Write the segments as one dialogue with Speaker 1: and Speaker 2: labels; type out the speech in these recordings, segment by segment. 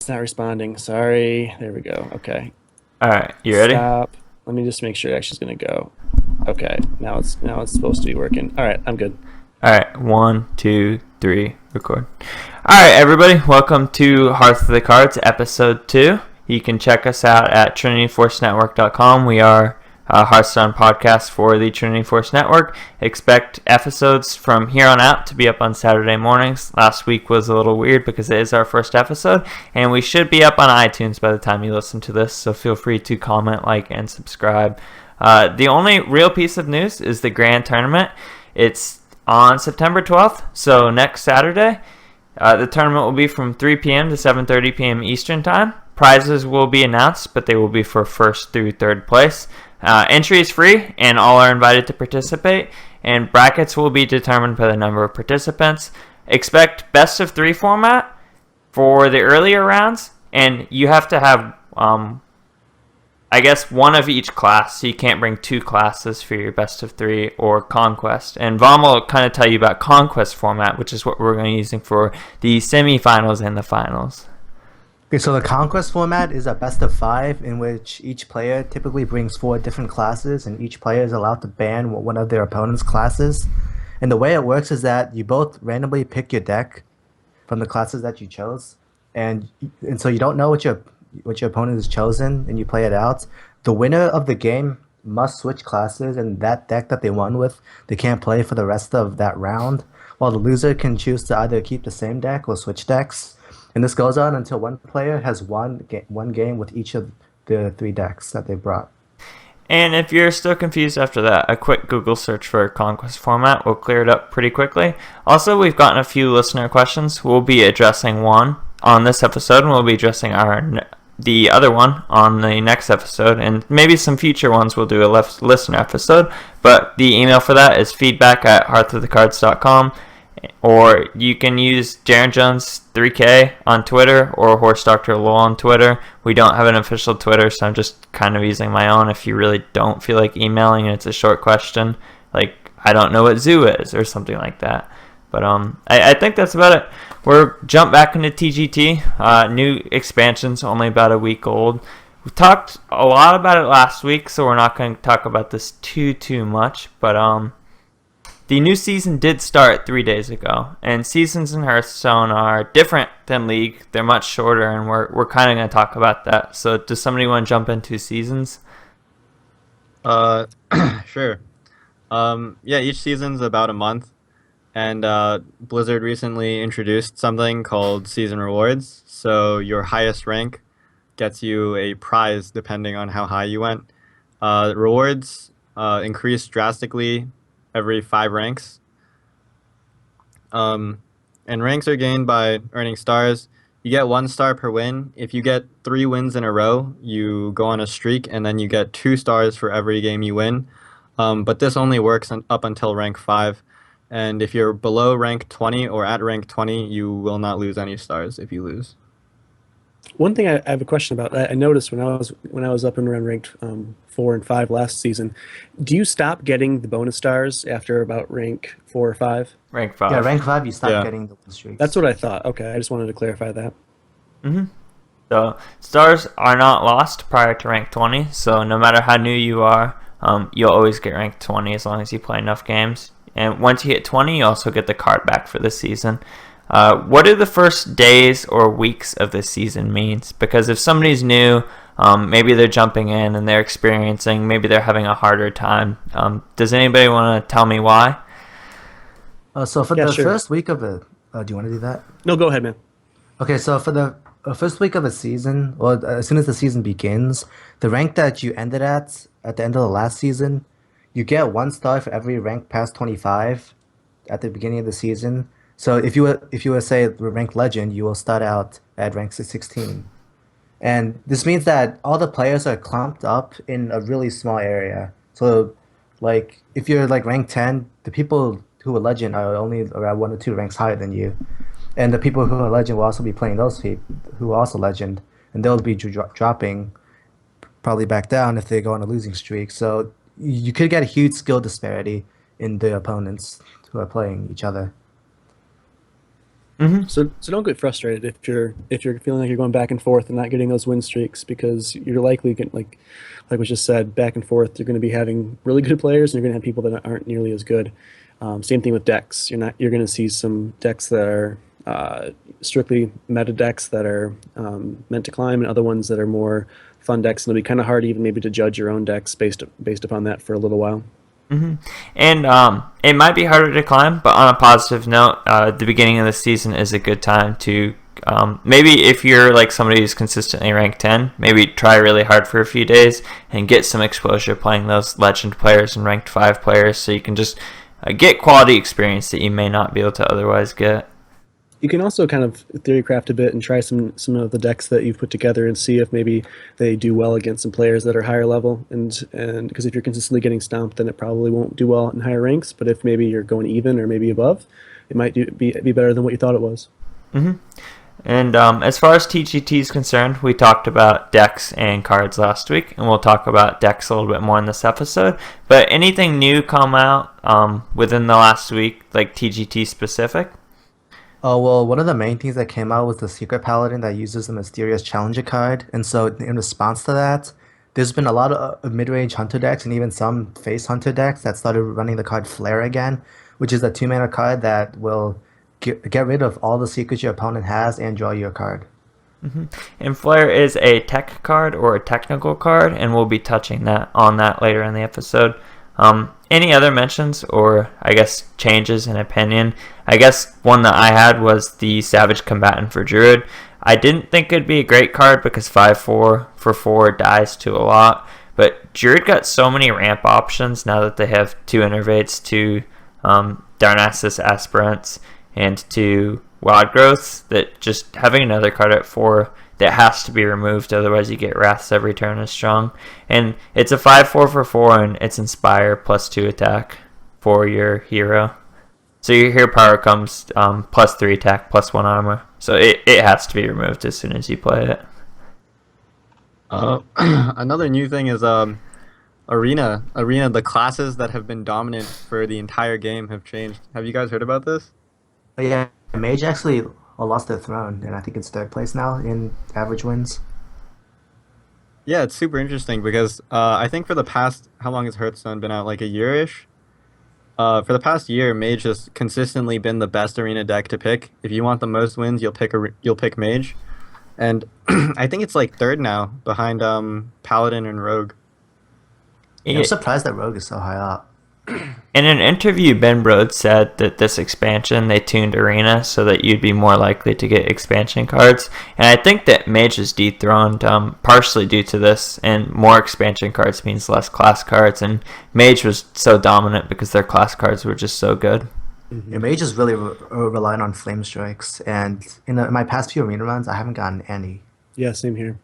Speaker 1: It's not responding. Sorry. There we go. Okay.
Speaker 2: All right, you ready?
Speaker 1: Stop. Let me just make sure it actually is going to go. Okay. Now it's supposed to be working. All right. I'm good.
Speaker 2: All right, 1, 2, 3, record. All right, everybody, welcome to Hearth of the Cards, episode 2. You can check us out at trinityforcenetwork.com. We are a Hearthstone podcast for the Trinity Force Network. Expect episodes from here on out to be up on Saturday mornings. Last week was a little weird because it is our first episode, and we should be up on iTunes by the time you listen to this, so feel free to comment, like, and subscribe. The only real piece of news is the Grand Tournament. It's on September 12th, so next Saturday. The tournament will be from 3 p.m. to 7:30 p.m. Eastern Time. Prizes will be announced, but they will be for first through third place. Entry is free, and all are invited to participate, and brackets will be determined by the number of participants. Expect best of 3 format for the earlier rounds, and you have to have, I guess, one of each class, so you can't bring 2 classes for your best of 3 or Conquest. And Valm will kind of tell you about Conquest format, which is what we're going to be using for the semifinals and the finals.
Speaker 3: Okay, so the Conquest format is a best of 5 in which each player typically brings 4 different classes, and each player is allowed to ban one of their opponent's classes. And the way it works is that you both randomly pick your deck from the classes that you chose, and so you don't know what your opponent has chosen, and you play it out. The winner of the game must switch classes, and that deck that they won with, they can't play for the rest of that round, while the loser can choose to either keep the same deck or switch decks. And this goes on until one player has won one game with each of the 3 decks that they brought.
Speaker 2: And if you're still confused after that, a quick Google search for Conquest format will clear it up pretty quickly. Also, we've gotten a few listener questions. We'll be addressing one on this episode, and we'll be addressing the other one on the next episode, and maybe some future ones we'll do a listener episode. But the email for that is feedback@hearthofthecards.com. Or you can use Jaren Jones 3K on Twitter or Horse Dr. Lowell on Twitter. We don't have an official Twitter, so I'm just kind of using my own. If you really don't feel like emailing and it's a short question, like I don't know what zoo is or something like that. But I think that's about it. We're jump back into TGT. New expansion's only about a week old. We talked a lot about it last week, so we're not going to talk about this too much. But the new season did start 3 days ago, and seasons in Hearthstone are different than League. They're much shorter, and we're kind of going to talk about that. So does somebody want to jump into seasons?
Speaker 4: Sure. Yeah, each season's about a month, and Blizzard recently introduced something called Season Rewards. So your highest rank gets you a prize depending on how high you went. Rewards increase drastically every 5 ranks. And ranks are gained by earning stars. You get 1 star per win. If you get 3 wins in a row, you go on a streak, and then you get 2 stars for every game you win. But this only works up until rank 5. And if you're below rank 20 or at rank 20, you will not lose any stars if you lose.
Speaker 1: One thing I have a question about. I noticed when I was up and around ranked 4 and 5 last season. Do you stop getting the bonus stars after about rank 4 or 5?
Speaker 2: Rank 5.
Speaker 3: Yeah, rank 5 you stop getting the win streaks.
Speaker 1: That's what I thought. Okay, I just wanted to clarify that.
Speaker 2: So stars are not lost prior to rank 20. So no matter how new you are, you'll always get rank 20 as long as you play enough games. And once you hit 20, you also get the card back for the season. What do the first days or weeks of the season means? Because if somebody's new, maybe they're jumping in and they're experiencing, maybe they're having a harder time. Does anybody want to tell me why?
Speaker 3: So for the first week of it, do you want to do that?
Speaker 1: No, go ahead, man.
Speaker 3: Okay, so for the first week of a season, or as soon as the season begins, the rank that you ended at the end of the last season, you get 1 star for every rank past 25 at the beginning of the season. So if you were say ranked legend, you will start out at rank 16. And this means that all the players are clumped up in a really small area. So like if you're like rank 10, the people who are legend are only around 1 or 2 ranks higher than you. And the people who are legend will also be playing those people who are also legend, and they'll be dropping probably back down if they go on a losing streak. So you could get a huge skill disparity in the opponents who are playing each other.
Speaker 1: So don't get frustrated if you're feeling like you're going back and forth and not getting those win streaks, because you're likely getting, like was just said, back and forth. You're going to be having really good players, and you're going to have people that aren't nearly as good. Same thing with decks. You're going to see some decks that are strictly meta decks that are meant to climb, and other ones that are more fun decks. And it'll be kind of hard even maybe to judge your own decks based upon that for a little while.
Speaker 2: And it might be harder to climb, but on a positive note, the beginning of the season is a good time to maybe if you're like somebody who's consistently ranked 10, maybe try really hard for a few days and get some exposure playing those legend players and ranked 5 players, so you can just get quality experience that you may not be able to otherwise get.
Speaker 1: You can also kind of theorycraft a bit and try some of the decks that you've put together and see if maybe they do well against some players that are higher level. And because if you're consistently getting stomped, then it probably won't do well in higher ranks. But if maybe you're going even or maybe above, it might be better than what you thought it was.
Speaker 2: And as far as TGT is concerned, we talked about decks and cards last week, and we'll talk about decks a little bit more in this episode. But anything new come out within the last week, like TGT specific?
Speaker 3: Oh, well, one of the main things that came out was the Secret Paladin that uses the Mysterious Challenger card. And so in response to that, there's been a lot of mid-range hunter decks and even some face hunter decks that started running the card Flare again, which is a 2-mana card that will get rid of all the secrets your opponent has and draw you a card.
Speaker 2: And Flare is a tech card or a technical card, and we'll be touching on that later in the episode. Any other mentions or I guess changes in opinion? I guess one that I had was the Savage Combatant for Druid. I didn't think it'd be a great card because 5/4 for 4 dies to a lot, but Druid got so many ramp options now that they have 2 Innervates, 2 Darnassus Aspirants, and 2 Wild Growths, that just having another card at 4 that has to be removed, otherwise you get Wraths every turn is strong. And it's a 5/4 for 4, and it's Inspire plus 2 attack for your hero. So your hero power comes plus 3 attack, plus 1 armor. So it has to be removed as soon as you play it.
Speaker 4: Another new thing is Arena. The classes that have been dominant for the entire game have changed. Have you guys heard about this?
Speaker 3: But yeah, Mage actually lost their throne, and I think it's 3rd place now in average wins.
Speaker 4: Yeah, it's super interesting because I think for the past, how long has Hearthstone been out? Like a year-ish? For the past year, Mage has consistently been the best arena deck to pick. If you want the most wins, you'll pick Mage, and I think it's like 3rd now behind Paladin and Rogue.
Speaker 3: I'm surprised that Rogue is so high up.
Speaker 2: In an interview, Ben Rhodes said that this expansion, they tuned Arena so that you'd be more likely to get expansion cards. And I think that Mage is dethroned partially due to this, and more expansion cards means less class cards. And Mage was so dominant because their class cards were just so good.
Speaker 3: Yeah, Mage is really relying on Flame Strikes, and in my past few arena runs, I haven't gotten any.
Speaker 1: Yeah, same here.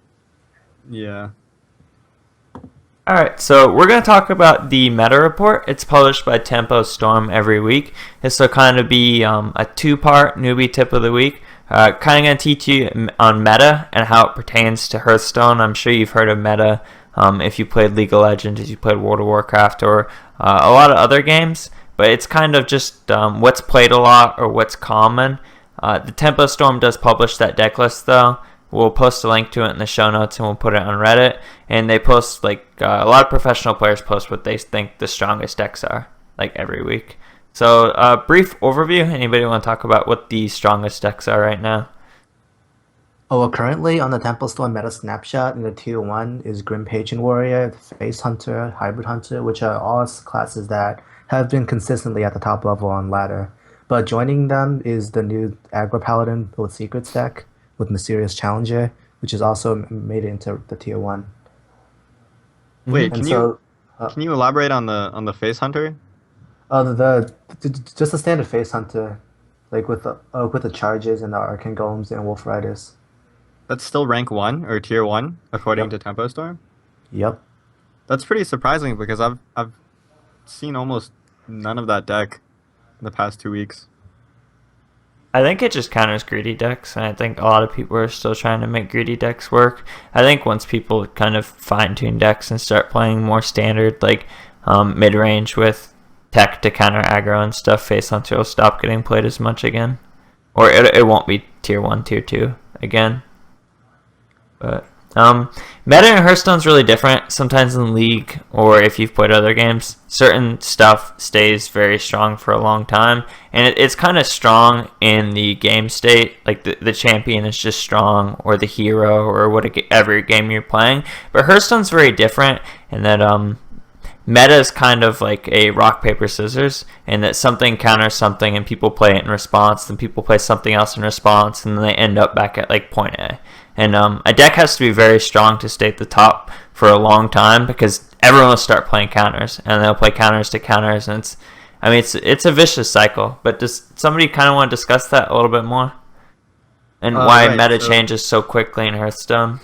Speaker 4: Yeah.
Speaker 2: Alright, so we're going to talk about the meta report. It's published by Tempo Storm every week. This will kind of be a 2-part newbie tip of the week. Kind of going to teach you on meta and how it pertains to Hearthstone. I'm sure you've heard of meta if you played League of Legends, if you played World of Warcraft, or a lot of other games. But it's kind of just what's played a lot or what's common. The Tempo Storm does publish that deck list, though. We'll post a link to it in the show notes, and we'll put it on Reddit. And they post, like, a lot of professional players post what they think the strongest decks are, like, every week. So, brief overview. Anybody want to talk about what the strongest decks are right now?
Speaker 3: Oh, well, currently on the Temple Storm meta snapshot in the tier 1 is Grim Pagan Warrior, Face Hunter, Hybrid Hunter, which are all classes that have been consistently at the top level on ladder. But joining them is the new Aggro Paladin with Secrets deck, with Mysterious Challenger, which is also made it into the tier 1.
Speaker 4: Wait,
Speaker 3: And
Speaker 4: can you elaborate on the Face Hunter?
Speaker 3: Just a standard Face Hunter, like with the charges and the Arcane Golems and Wolf Riders.
Speaker 4: That's still rank 1 or tier 1 according to Tempo Storm?
Speaker 3: Yep.
Speaker 4: That's pretty surprising because I've seen almost none of that deck in the past 2 weeks.
Speaker 2: I think it just counters greedy decks, and I think a lot of people are still trying to make greedy decks work. I think once people kind of fine-tune decks and start playing more standard, like mid-range with tech to counter aggro and stuff, Face Hunter will stop getting played as much again. or it won't be tier 1, tier 2 again. But meta in Hearthstone's really different. Sometimes in League, or if you've played other games, certain stuff stays very strong for a long time, and it's kind of strong in the game state, like the champion is just strong, or the hero, or whatever game you're playing. But Hearthstone's very different in that meta is kind of like a rock, paper, scissors, and that something counters something, and people play it in response, then people play something else in response, and then they end up back at like point A. And a deck has to be very strong to stay at the top for a long time, because everyone will start playing counters, and they'll play counters to counters, and it's a vicious cycle. But does somebody kind of want to discuss that a little bit more, and why meta changes so quickly in Hearthstone?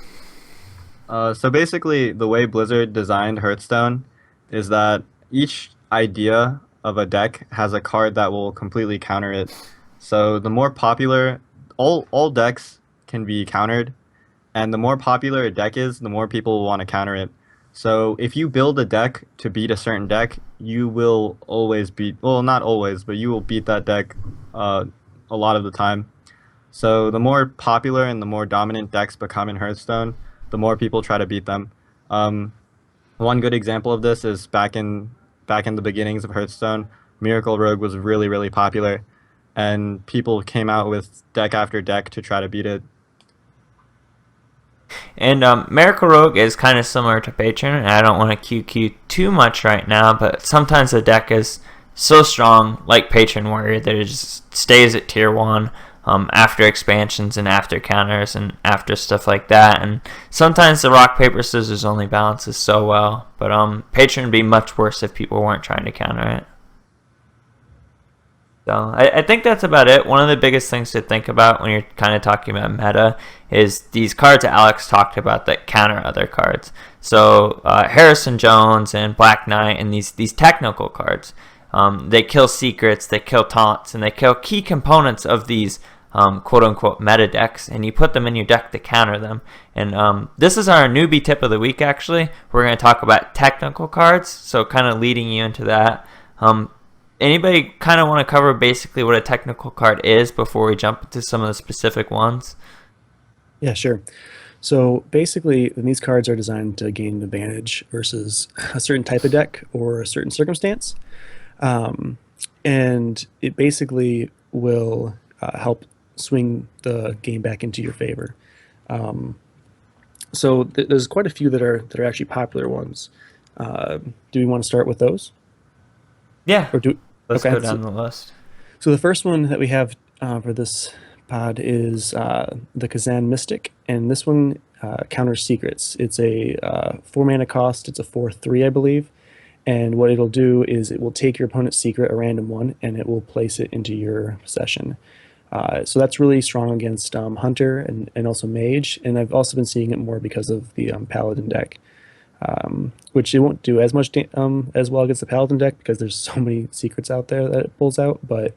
Speaker 4: So basically, the way Blizzard designed Hearthstone is that each idea of a deck has a card that will completely counter it. So the more popular, all decks can be countered, and the more popular a deck is, the more people will want to counter it. So if you build a deck to beat a certain deck, you will always beat, well, not always, but you will beat that deck a lot of the time. So the more popular and the more dominant decks become in Hearthstone, the more people try to beat them. One good example of this is back in the beginnings of Hearthstone, Miracle Rogue was really, really popular, and people came out with deck after deck to try to beat it.
Speaker 2: And Miracle Rogue is kind of similar to Patron, and I don't want to QQ too much right now, but sometimes the deck is so strong, like Patron Warrior, that it just stays at tier 1 after expansions and after counters and after stuff like that. And sometimes the rock, paper, scissors only balances so well, but Patron would be much worse if people weren't trying to counter it. So I think that's about it. One of the biggest things to think about when you're kind of talking about meta is these cards that Alex talked about that counter other cards. So Harrison Jones and Black Knight and these technical cards, they kill secrets, they kill taunts, and they kill key components of these quote-unquote meta decks, and you put them in your deck to counter them. And this is our newbie tip of the week, actually. We're going to talk about technical cards, so kind of leading you into that. Anybody kind of want to cover basically what a technical card is before we jump into some of the specific ones?
Speaker 1: Yeah, sure. So basically, these cards are designed to gain an advantage versus a certain type of deck or a certain circumstance. And it basically will help swing the game back into your favor. So there's quite a few that are actually popular ones. Do we want to start with those?
Speaker 2: Yeah,
Speaker 1: Or
Speaker 2: let's go down the list.
Speaker 1: So the first one that we have for this pod is the Kazan Mystic, and this one counters secrets. It's a 4-mana cost. It's a 4/3, I believe. And what it'll do is it will take your opponent's secret, a random one, and it will place it into your possession. So that's really strong against Hunter and also Mage, and I've also been seeing it more because of the Paladin deck, which it won't do as much as well against the Paladin deck because there's so many secrets out there that it pulls out, but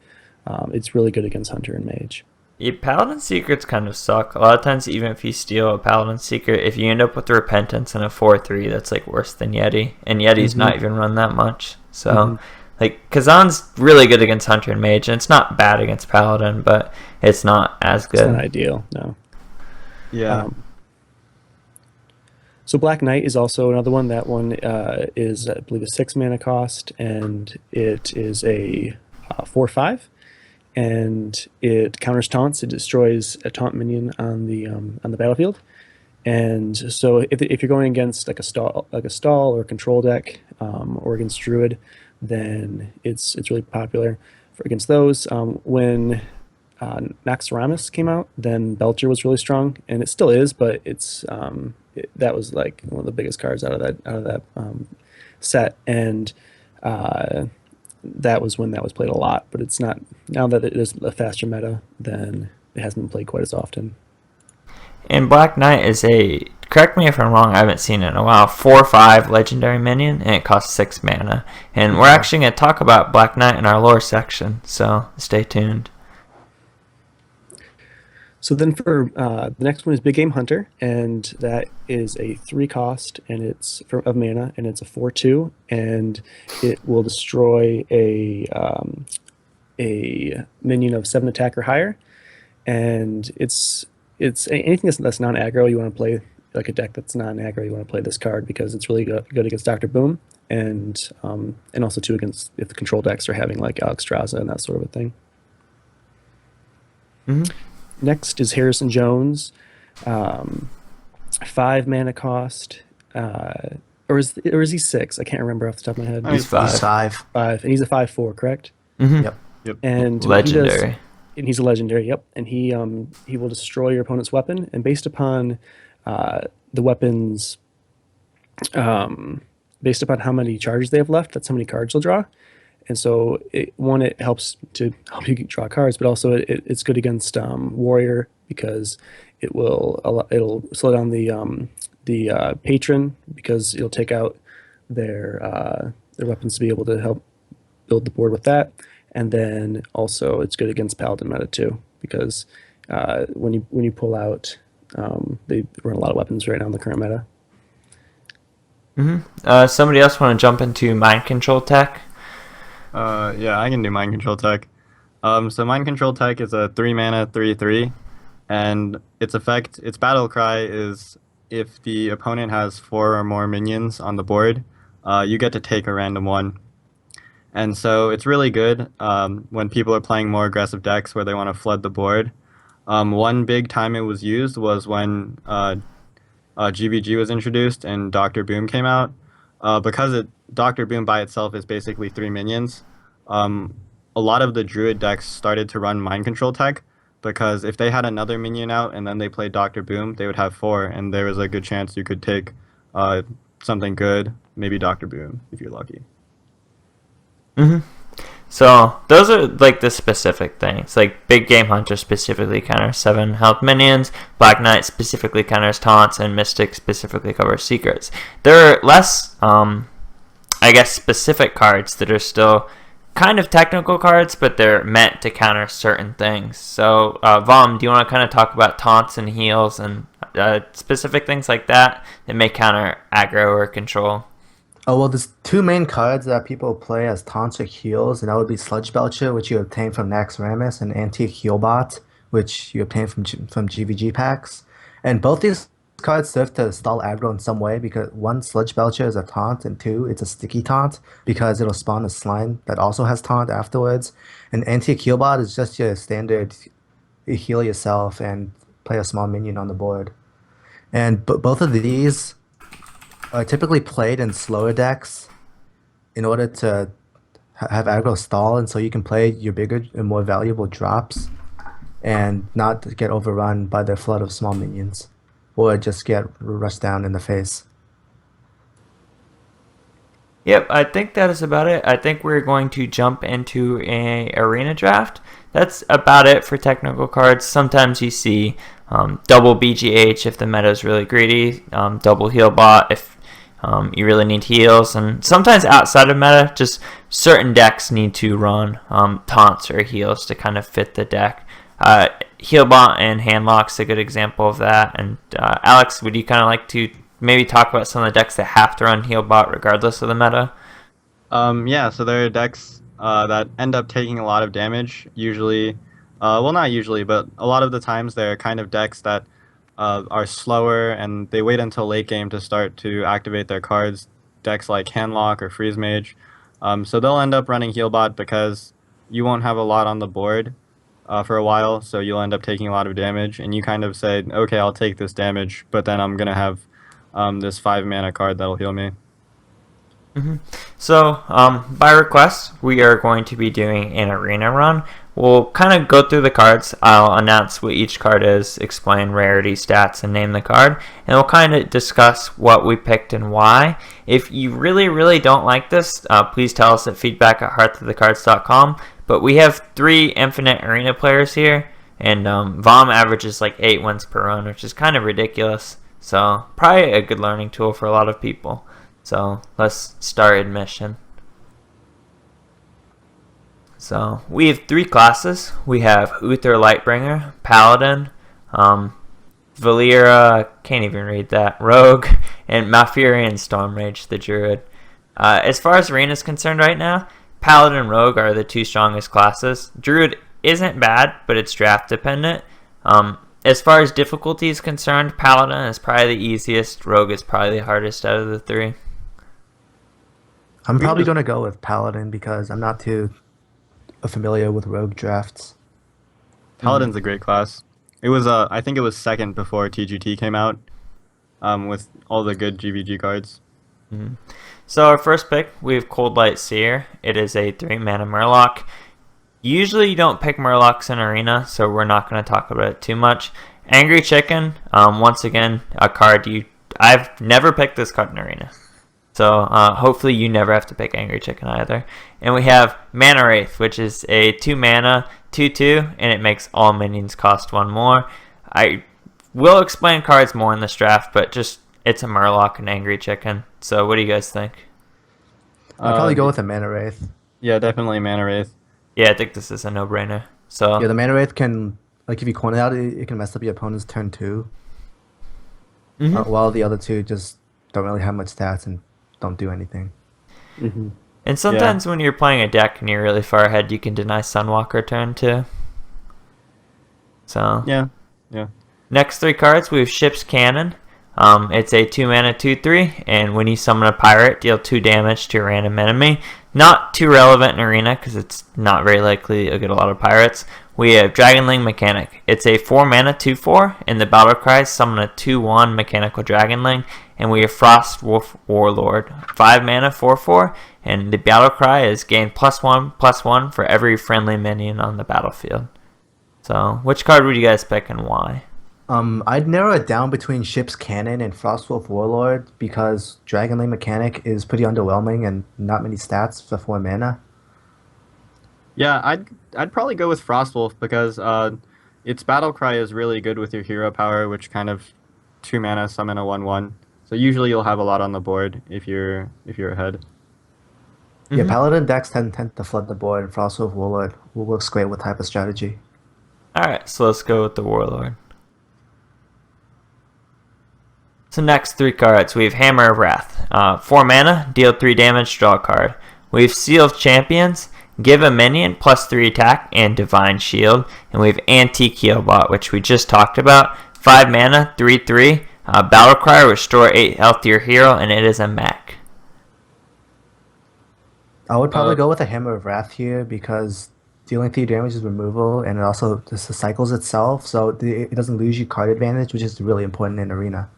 Speaker 1: it's really good against Hunter and Mage.
Speaker 2: Yeah, Paladin secrets kind of suck. A lot of times, even if you steal a Paladin secret, if you end up with Repentance and a 4/3, that's like worse than Yeti, and Yeti's not even run that much. So, like, Kazan's really good against Hunter and Mage, and it's not bad against Paladin, but it's not as good.
Speaker 1: It's not ideal, no.
Speaker 4: Yeah.
Speaker 1: So Black Knight is also another one. That one is, I believe, a 6-mana cost, and it is a 4/5. And it counters taunts. It destroys a taunt minion on the battlefield. And so if you're going against like a stall or a control deck, or against Druid, then it's really popular against those. When Naxxramas came out, then Belcher was really strong, and it still is, but that was like one of the biggest cards out of that set, and that was when that was played a lot. But it's not now that it is a faster meta, then it hasn't been played quite as often.
Speaker 2: And Black Knight is correct me if I'm wrong, I haven't seen it in a while, 4/5 legendary minion, and it costs 6 mana. And we're actually going to talk about Black Knight in our lore section, so stay tuned.
Speaker 1: So then for the next one is Big Game Hunter, and that is a 3 cost, and it's of mana, and it's a 4/2, and it will destroy a minion of 7 attack or higher. and it's anything that's non-aggro. You want to play like a deck that's non-aggro. You want to play this card because it's really good against Doctor Boom, and also too against if the control decks are having like Alexstrasza and that sort of a thing. Next is Harrison Jones, 5 mana cost, or is he 6? I can't remember off the top of my head.
Speaker 2: He's 5.
Speaker 3: He's 5.
Speaker 1: 5, and he's a 5/4, correct?
Speaker 3: Yep.
Speaker 1: And
Speaker 2: Legendary.
Speaker 1: He's a legendary. Yep, and he will destroy your opponent's weapon, and based upon the weapons, based upon how many charges they have left, that's how many cards they'll draw. And so, it helps to help you draw cards, but also it's good against Warrior because it'll slow down the patron because it'll take out their weapons to be able to help build the board with that. And then also it's good against Paladin meta too because when you pull out, they run a lot of weapons right now in the current meta.
Speaker 2: Somebody else want to jump into mind control tech?
Speaker 4: Yeah, I can do Mind Control Tech. So Mind Control Tech is a 3 mana 3/3, and its battle cry is if the opponent has 4 or more minions on the board, you get to take a random one. And so it's really good when people are playing more aggressive decks where they want to flood the board. One big time it was used was when GVG was introduced and Doctor Boom came out. Because Doctor Boom by itself is basically 3 minions, a lot of the Druid decks started to run Mind Control Tech because if they had another minion out and then they played Doctor Boom, they would have 4, and there was a good chance you could take something good, maybe Doctor Boom, if you're lucky.
Speaker 2: So those are like the specific things. Like Big Game Hunter specifically counters 7 health minions, Black Knight specifically counters taunts, and Mystic specifically covers secrets. There are less, I guess, specific cards that are still kind of technical cards, but they're meant to counter certain things. So Valm, do you want to kind of talk about taunts and heals and specific things like that may counter aggro or control?
Speaker 3: Oh, well, there's 2 main cards that people play as taunts or heals, and that would be Sludge Belcher, which you obtain from Naxxramas, and Antique Healbot, which you obtain from GVG packs. And both these cards serve to stall aggro in some way because 1, Sludge Belcher is a taunt, and 2, it's a sticky taunt because it'll spawn a slime that also has taunt afterwards. And Antique Healbot is just your standard heal yourself and play a small minion on the board. And both of these are typically played in slower decks in order to have aggro stall, and so you can play your bigger and more valuable drops and not get overrun by their flood of small minions or just get rushed down in the face.
Speaker 2: Yep, I think that is about it. I think we're going to jump into a arena draft. That's about it for technical cards. Sometimes you see double BGH if the meta is really greedy, double Healbot if you really need heals, and sometimes outside of meta, just certain decks need to run taunts or heals to kind of fit the deck. Healbot and Handlock's a good example of that. And Alex, would you kind of like to maybe talk about some of the decks that have to run Healbot regardless of the meta?
Speaker 4: Yeah, so there are decks that end up taking a lot of damage, usually. Well, not usually, but a lot of the times they're kind of decks that are slower and they wait until late game to start to activate their cards. Decks like Handlock or Freeze Mage. So they'll end up running Healbot because you won't have a lot on the board for a while, so you'll end up taking a lot of damage, and you kind of say, okay, I'll take this damage, but then I'm going to have this 5 mana card that'll heal me.
Speaker 2: So, by request, we are going to be doing an arena run. We'll kind of go through the cards. I'll announce what each card is, explain rarity, stats, and name the card. And we'll kind of discuss what we picked and why. If you really, really don't like this, please tell us at feedback@hearthofthecards.com. But we have 3 infinite arena players here. And Valm averages like 8 wins per run, which is kind of ridiculous. So, probably a good learning tool for a lot of people. So let's start admission. So we have 3 classes. We have Uther Lightbringer, Paladin, Valera, can't even read that, Rogue, and Malfurion Stormrage, the Druid. As far as arena is concerned right now, Paladin and Rogue are the 2 strongest classes. Druid isn't bad, but it's draft dependent. As far as difficulty is concerned, Paladin is probably the easiest. Rogue is probably the hardest out of the three.
Speaker 3: I'm probably going to go with Paladin because I'm not too familiar with Rogue drafts.
Speaker 4: Paladin's a great class. It was I think it was second before TGT came out, with all the good GVG cards.
Speaker 2: So our first pick, we have Cold Light Seer. It is a 3-mana Murloc. Usually you don't pick Murlocs in Arena, so we're not going to talk about it too much. Angry Chicken, once again, a card I've never picked this card in Arena. So hopefully you never have to pick Angry Chicken either. And we have Mana Wraith, which is a 2-mana 2/2, and it makes all minions cost 1 more. I will explain cards more in this draft, but just it's a Murloc and Angry Chicken. So what do you guys think?
Speaker 3: I'll probably go with a Mana Wraith.
Speaker 4: Yeah, definitely Mana Wraith.
Speaker 2: Yeah, I think this is a no-brainer. So
Speaker 3: Yeah, the Mana Wraith can, like, if you coin it out, it can mess up your opponent's turn 2. While the other two just don't really have much stats and don't do anything.
Speaker 2: And sometimes when you're playing a deck and you're really far ahead, you can deny Sunwalker turn 2. So
Speaker 4: Yeah.
Speaker 2: next 3 cards, we have Ship's Cannon. It's a 2-mana 2/3, and when you summon a pirate, deal 2 damage to a random enemy. Not too relevant in Arena because it's not very likely you'll get a lot of pirates. We have Dragonling Mechanic. It's a 4-mana 2/4, and the battle cry is summon a 2/1 mechanical Dragonling. And we have Frost Wolf Warlord, 5-mana 4/4, and the battle cry is gain +1/+1 for every friendly minion on the battlefield. So, which card would you guys pick and why?
Speaker 3: I'd narrow it down between Ship's Cannon and Frostwolf Warlord because Dragonling Mechanic is pretty underwhelming and not many stats for 4 mana.
Speaker 4: Yeah, I'd probably go with Frostwolf because its battle cry is really good with your hero power, which kind of 2 mana summon a 1/1. So usually you'll have a lot on the board if you're ahead.
Speaker 3: Yeah, Paladin decks tend to flood the board, and Frostwolf Warlord works great with type of strategy.
Speaker 2: Alright, so let's go with the Warlord. So next 3 cards, we have Hammer of Wrath. 4 mana, deal 3 damage, draw a card. We have Seal of Champions, give a minion +3 attack and Divine Shield. And we have Antique Healbot, which we just talked about. 5 mana, 3/3, battle cry, restore 8 health to your hero, and it is a mech.
Speaker 3: I would probably go with a Hammer of Wrath here because dealing 3 damage is removal, and it also just cycles itself, so it doesn't lose you card advantage, which is really important in Arena.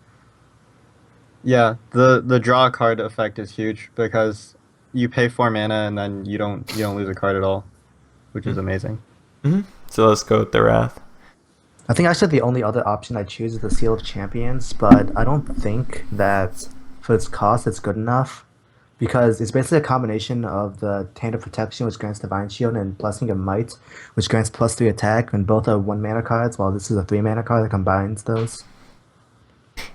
Speaker 4: Yeah, the draw card effect is huge because you pay 4 mana and then you don't lose a card at all, which is amazing.
Speaker 2: So let's go with the Wrath.
Speaker 3: I think actually the only other option I choose is the Seal of Champions, but I don't think that for its cost it's good enough because it's basically a combination of the Hand of Protection, which grants Divine Shield, and Blessing of Might, which grants +3 attack, and both are 1 mana cards, while this is a 3 mana card that combines those.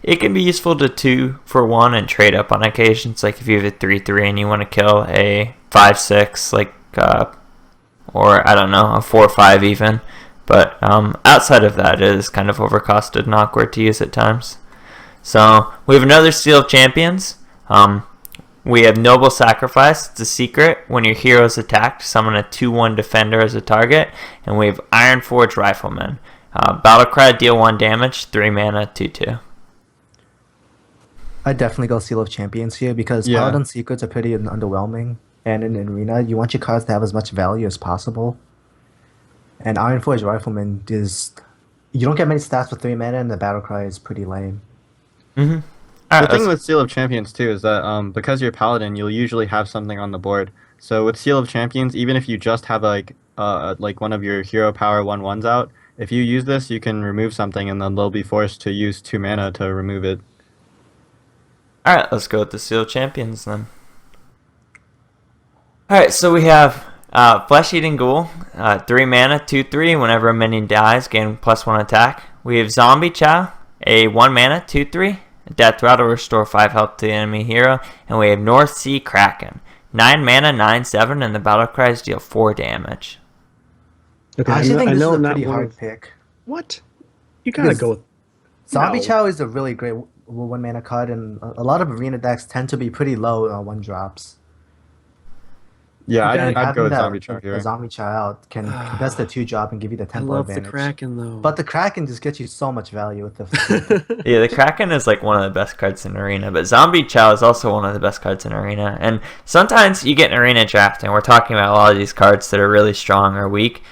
Speaker 2: It can be useful to 2 for 1 and trade up on occasions, like if you have a 3/3 and you want to kill a 5/6, like, or I don't know, a 4/5 even. But outside of that, it is kind of overcosted and awkward to use at times. So we have another Seal of Champions. We have Noble Sacrifice. It's a secret. When your hero is attacked, summon a 2/1 defender as a target. And we have Ironforge Rifleman. Battlecry, deal 1 damage, 3 mana, 2/2.
Speaker 3: I'd definitely go Seal of Champions here because Paladin secrets are pretty underwhelming, and in Arena, you want your cards to have as much value as possible. And Ironforge Rifleman you don't get many stats for 3 mana, and the battle cry is pretty lame.
Speaker 4: The thing with Seal of Champions too is that because you're Paladin, you'll usually have something on the board. So with Seal of Champions, even if you just have like one of your hero power 1/1s out, if you use this, you can remove something, and then they'll be forced to use 2 mana to remove it.
Speaker 2: Alright, let's go with the Seal of Champions then. Alright, so we have Flesh Eating Ghoul, 3 mana, 2/3. Whenever a minion dies, gain +1 attack. We have Zombie Chow, a 1 mana, 2/3. Death Rattle, restore 5 health to the enemy hero. And we have North Sea Kraken, 9 mana, 9/7, and the battle cries deal 4 damage.
Speaker 1: Okay,
Speaker 3: I actually think this is a pretty
Speaker 1: one
Speaker 3: hard
Speaker 1: of-
Speaker 3: pick.
Speaker 1: What? You gotta
Speaker 3: Because
Speaker 1: go with
Speaker 3: Zombie
Speaker 1: No.
Speaker 3: Chow is a really great 1 mana card, and a lot of Arena decks tend to be pretty low on 1 drops.
Speaker 4: Yeah,
Speaker 1: You
Speaker 3: And
Speaker 4: I'd go
Speaker 3: having
Speaker 4: with
Speaker 3: that
Speaker 4: Zombie Chow
Speaker 3: a
Speaker 4: here.
Speaker 3: zombie child can contest the 2-drop and give you the
Speaker 1: I
Speaker 3: tempo
Speaker 1: love the
Speaker 3: advantage.
Speaker 1: Kraken though.
Speaker 3: But the Kraken just gets you so much value with the.
Speaker 2: Yeah, the Kraken is like one of the best cards in Arena, but Zombie Chow is also one of the best cards in Arena. And sometimes you get an Arena draft, and we're talking about a lot of these cards that are really strong or weak.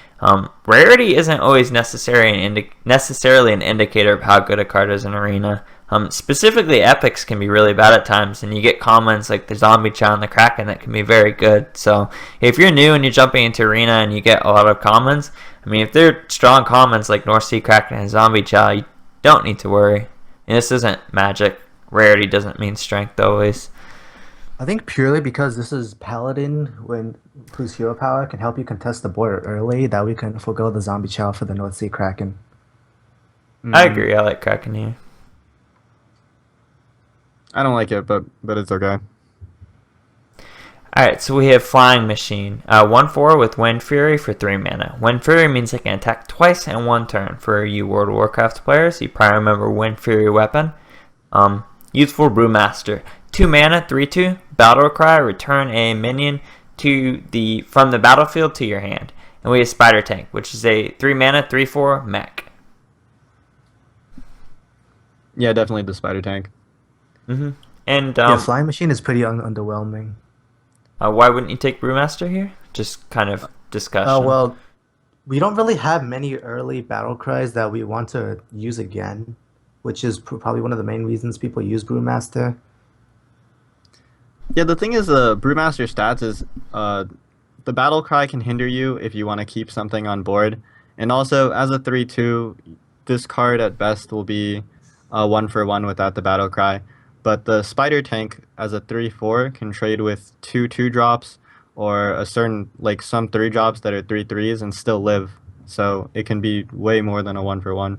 Speaker 2: Rarity isn't always necessarily an indicator of how good a card is in Arena. Specifically, epics can be really bad at times, and you get commons like the Zombie Chow and the Kraken that can be very good. So if you're new and you're jumping into Arena and you get a lot of commons, I mean, if they're strong commons like North Sea Kraken and Zombie Chow, you don't need to worry. And this isn't Magic. Rarity doesn't mean strength always.
Speaker 3: I think purely because this is Paladin, whose hero power can help you contest the board early, that we can forego the Zombie Chow for the North Sea Kraken.
Speaker 2: I agree. I like Kraken here.
Speaker 4: I don't like it, but it's okay.
Speaker 2: Alright, so we have Flying Machine. 1/4 with Wind Fury for 3 mana. Wind Fury means it can attack twice in one turn. For you World of Warcraft players, you probably remember Wind Fury weapon. Youthful Brewmaster. 2 mana, 3/2. Battle Cry, return a minion from the battlefield to your hand. And we have Spider Tank, which is a 3 mana, 3/4 mech.
Speaker 4: Yeah, definitely the Spider Tank.
Speaker 2: And
Speaker 3: Yeah, Flying Machine is pretty underwhelming.
Speaker 2: why wouldn't you take Brewmaster here? Just kind of discussion.
Speaker 3: Well, we don't really have many early battle cries that we want to use again, which is probably one of the main reasons people use Brewmaster.
Speaker 4: Yeah, the thing is, Brewmaster stats is the Battle Cry can hinder you if you want to keep something on board. And also, as a 3/2, this card at best will be 1-for-1 without the Battle Cry. But the Spider Tank, as a 3/4, can trade with 2/2-drops or a certain, like some 3-drops that are 3/3s and still live. So it can be way more than a 1-for-1.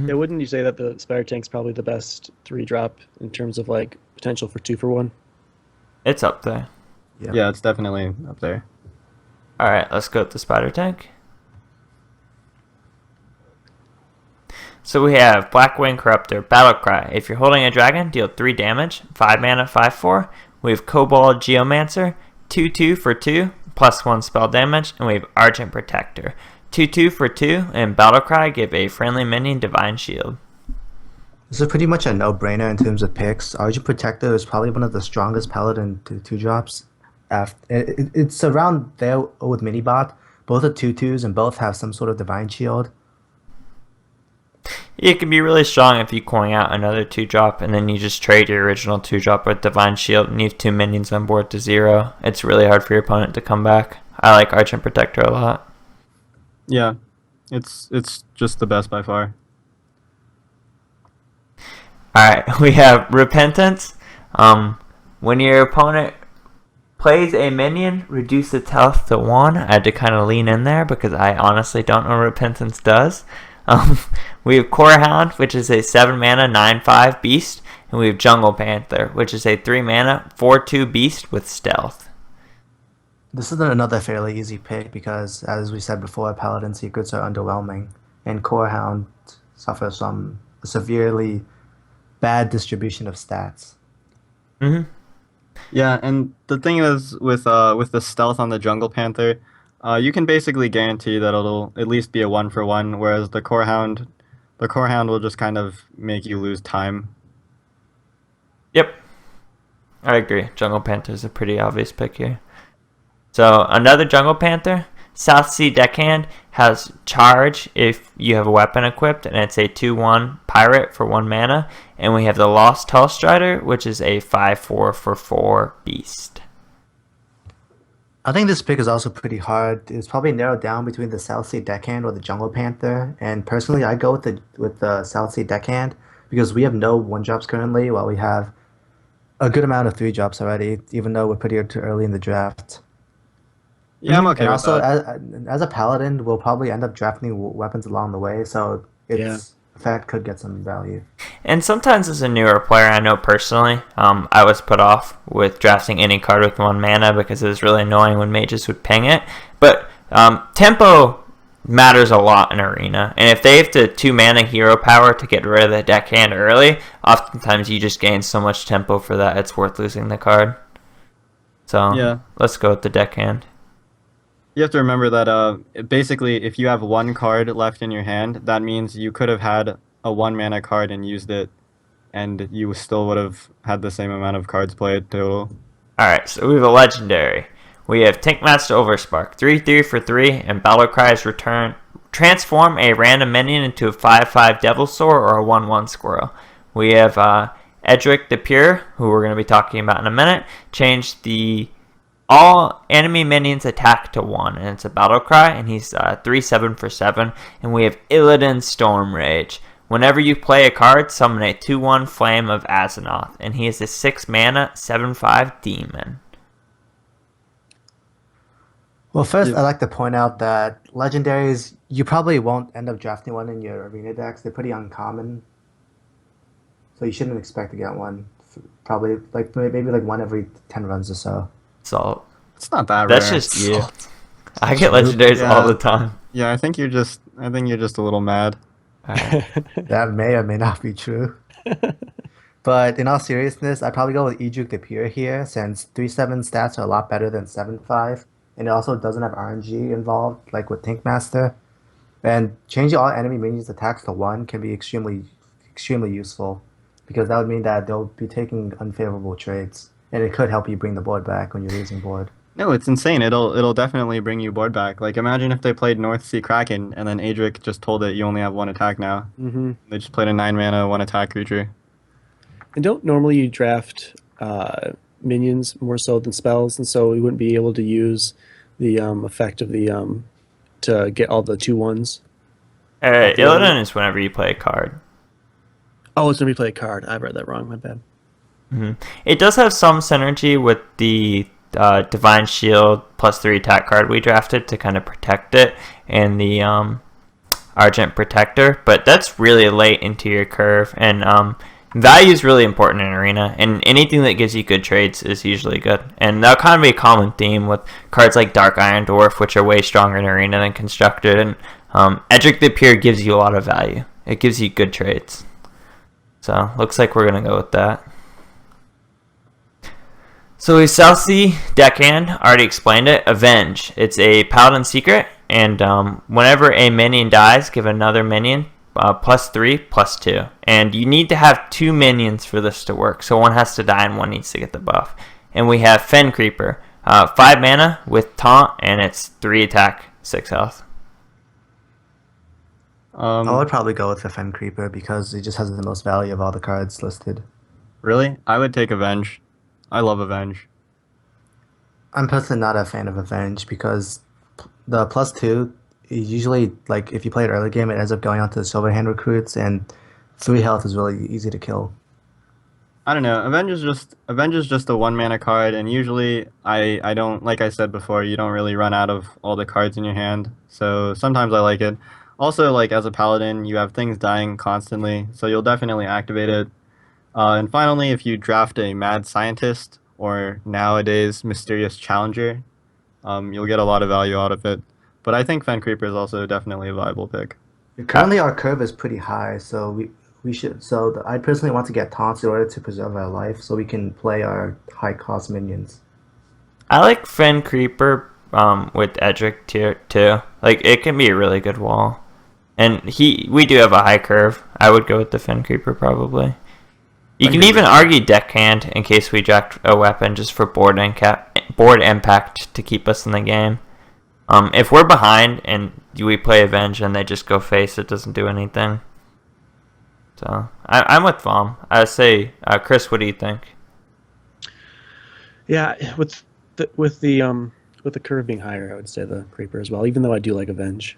Speaker 1: Yeah, wouldn't you say that the Spider Tank's probably the best 3-drop in terms of like potential for 2-for-1?
Speaker 2: It's up there.
Speaker 4: Yeah, it's definitely up there.
Speaker 2: Alright, let's go with the Spider Tank. So we have Blackwing Corruptor, Battlecry. If you're holding a dragon, deal 3 damage, 5 mana, 5/4. We have Kobold Geomancer, 2/2 for 2, +1 spell damage, and we have Argent Protector. 2/2 for 2, and Battlecry give a friendly minion Divine Shield.
Speaker 3: This is pretty much a no-brainer in terms of picks. Argent Protector is probably one of the strongest Paladin 2-drops. It's around there with Minibot. Both are 2/2s and both have some sort of Divine Shield.
Speaker 2: It can be really strong if you coin out another 2-drop and then you just trade your original 2-drop with Divine Shield and you have 2 minions on board to 0. It's really hard for your opponent to come back. I like Argent Protector a lot.
Speaker 4: Yeah, it's just the best by far.
Speaker 2: Alright, we have Repentance. When your opponent plays a minion, reduce its health to 1. I had to kind of lean in there because I honestly don't know what Repentance does. We have Core Hound, which is a 7 mana 9/5 beast, and we have Jungle Panther, which is a 3 mana 4/2 beast with stealth.
Speaker 3: This is another fairly easy pick because, as we said before, Paladin secrets are underwhelming, and Core Hound suffers from a severely bad distribution of stats.
Speaker 4: Yeah, and the thing is with the stealth on the Jungle Panther, you can basically guarantee that it'll at least be a 1-for-1, whereas the Core Hound will just kind of make you lose time.
Speaker 2: Yep, I agree. Jungle Panther is a pretty obvious pick here. So another Jungle Panther, South Sea Deckhand, has charge if you have a weapon equipped, and it's a 2/1 pirate for 1 mana. And we have the Lost Hellstrider, which is a 5/4 for 4 beast.
Speaker 3: I think this pick is also pretty hard. It's probably narrowed down between the South Sea Deckhand or the Jungle Panther. And personally, I go with the South Sea Deckhand because we have no 1-drops currently, while we have a good amount of 3-drops already, even though we're pretty early in the draft.
Speaker 4: Yeah, I'm okay
Speaker 3: And
Speaker 4: with
Speaker 3: also,
Speaker 4: that.
Speaker 3: as a Paladin, we'll probably end up drafting weapons along the way, so its effect could get some value.
Speaker 2: And sometimes as a newer player, I know personally, I was put off with drafting any card with 1 mana because it was really annoying when mages would ping it. But tempo matters a lot in Arena, and if they have to 2 mana hero power to get rid of the deckhand early, oftentimes you just gain so much tempo for that it's worth losing the card. So
Speaker 4: Yeah.
Speaker 2: let's go with the deckhand.
Speaker 4: You have to remember that basically, if you have one card left in your hand, that means you could have had a 1 mana card and used it, and you still would have had the same amount of cards played total.
Speaker 2: Alright, so we have a legendary. We have Tankmaster Overspark, 3/3 for 3, and Battlecry's return. Transform a random minion into a 5/5 Devilsaur or a 1/1 Squirrel. We have Edric the Pure, who we're going to be talking about in a minute. Change the all enemy minions attack to 1, and it's a Battlecry, and he's 3/7 for 7. And we have Illidan Storm Rage. Whenever you play a card, summon a 2/1 Flame of Azeroth, and he is a 6 mana 7/5 demon.
Speaker 3: Well, first, I'd like to point out that legendaries, you probably won't end up drafting one in your arena decks. They're pretty uncommon. So you shouldn't expect to get one. Probably like maybe like one every 10 runs or so.
Speaker 2: So
Speaker 4: It's not that
Speaker 2: that's
Speaker 4: rare.
Speaker 2: just you. I get legendaries
Speaker 4: Yeah.
Speaker 2: all the time.
Speaker 4: Yeah, I think you're just a little mad.
Speaker 2: Alright.
Speaker 3: That may or may not be true. But in all seriousness, I'd probably go with Edric the Pure here, since 3/7 stats are a lot better than 7/5, and it also doesn't have RNG involved, like with Tankmaster. And changing all enemy minions attacks to 1 can be extremely useful, because that would mean that they'll be taking unfavorable trades, and it could help you bring the board back when you're losing board.
Speaker 4: No, it's insane. It'll definitely bring you board back. Like, imagine if they played North Sea Kraken and then Adric just told it you only have 1 attack now.
Speaker 1: Mm-hmm.
Speaker 4: They just played a 9 mana 1 attack creature.
Speaker 1: And don't normally you draft minions more so than spells, and so we wouldn't be able to use the effect of the to get all the 2/1s.
Speaker 2: Illidan is whenever you play a card.
Speaker 1: Oh, it's when we play a card. I read that wrong. My bad.
Speaker 2: It does have some synergy with the Divine Shield +3 attack card we drafted to kind of protect it, and the Argent Protector, but that's really late into your curve, and value is really important in Arena, and anything that gives you good trades is usually good. And that'll kind of be a common theme with cards like Dark Iron Dwarf, which are way stronger in Arena than Constructed, and Edric the Pure gives you a lot of value. It gives you good trades. So, looks like we're going to go with that. So we South Sea Deckhand, already explained it. Avenge. It's a Paladin secret, and whenever a minion dies, give another minion +3/+2. And you need to have 2 minions for this to work, so one has to die and one needs to get the buff. And we have Fen Creeper. 5 mana with Taunt, and it's 3 attack, 6 health.
Speaker 3: I would probably go with the Fen Creeper because it just has the most value of all the cards listed.
Speaker 4: Really? I would take Avenge. I love Avenge.
Speaker 3: I'm personally not a fan of Avenge because the +2 is usually, like, if you play it early game, it ends up going onto the Silverhand recruits, and 3 health is really easy to kill.
Speaker 4: I don't know. Avenge is just a 1 mana card, and usually I don't, like I said before, you don't really run out of all the cards in your hand. So sometimes I like it. Also, like, as a paladin, you have things dying constantly, so you'll definitely activate it. And finally, if you draft a Mad Scientist, or nowadays Mysterious Challenger, you'll get a lot of value out of it. But I think Fen Creeper is also definitely a viable pick.
Speaker 3: Currently, our curve is pretty high, so we should. So I personally want to get taunts in order to preserve our life, so we can play our high cost minions.
Speaker 2: I like Fen Creeper with Edric tier 2. Like, it can be a really good wall. And we do have a high curve. I would go with the Fen Creeper probably. You can even argue Deckhand in case we draft a weapon just for board impact to keep us in the game. If we're behind and we play Avenge and they just go face, it doesn't do anything. So I'm with Valm. I would say, Chris, what do you think?
Speaker 1: Yeah, with the curve being higher, I would say the Creeper as well. Even though I do like Avenge.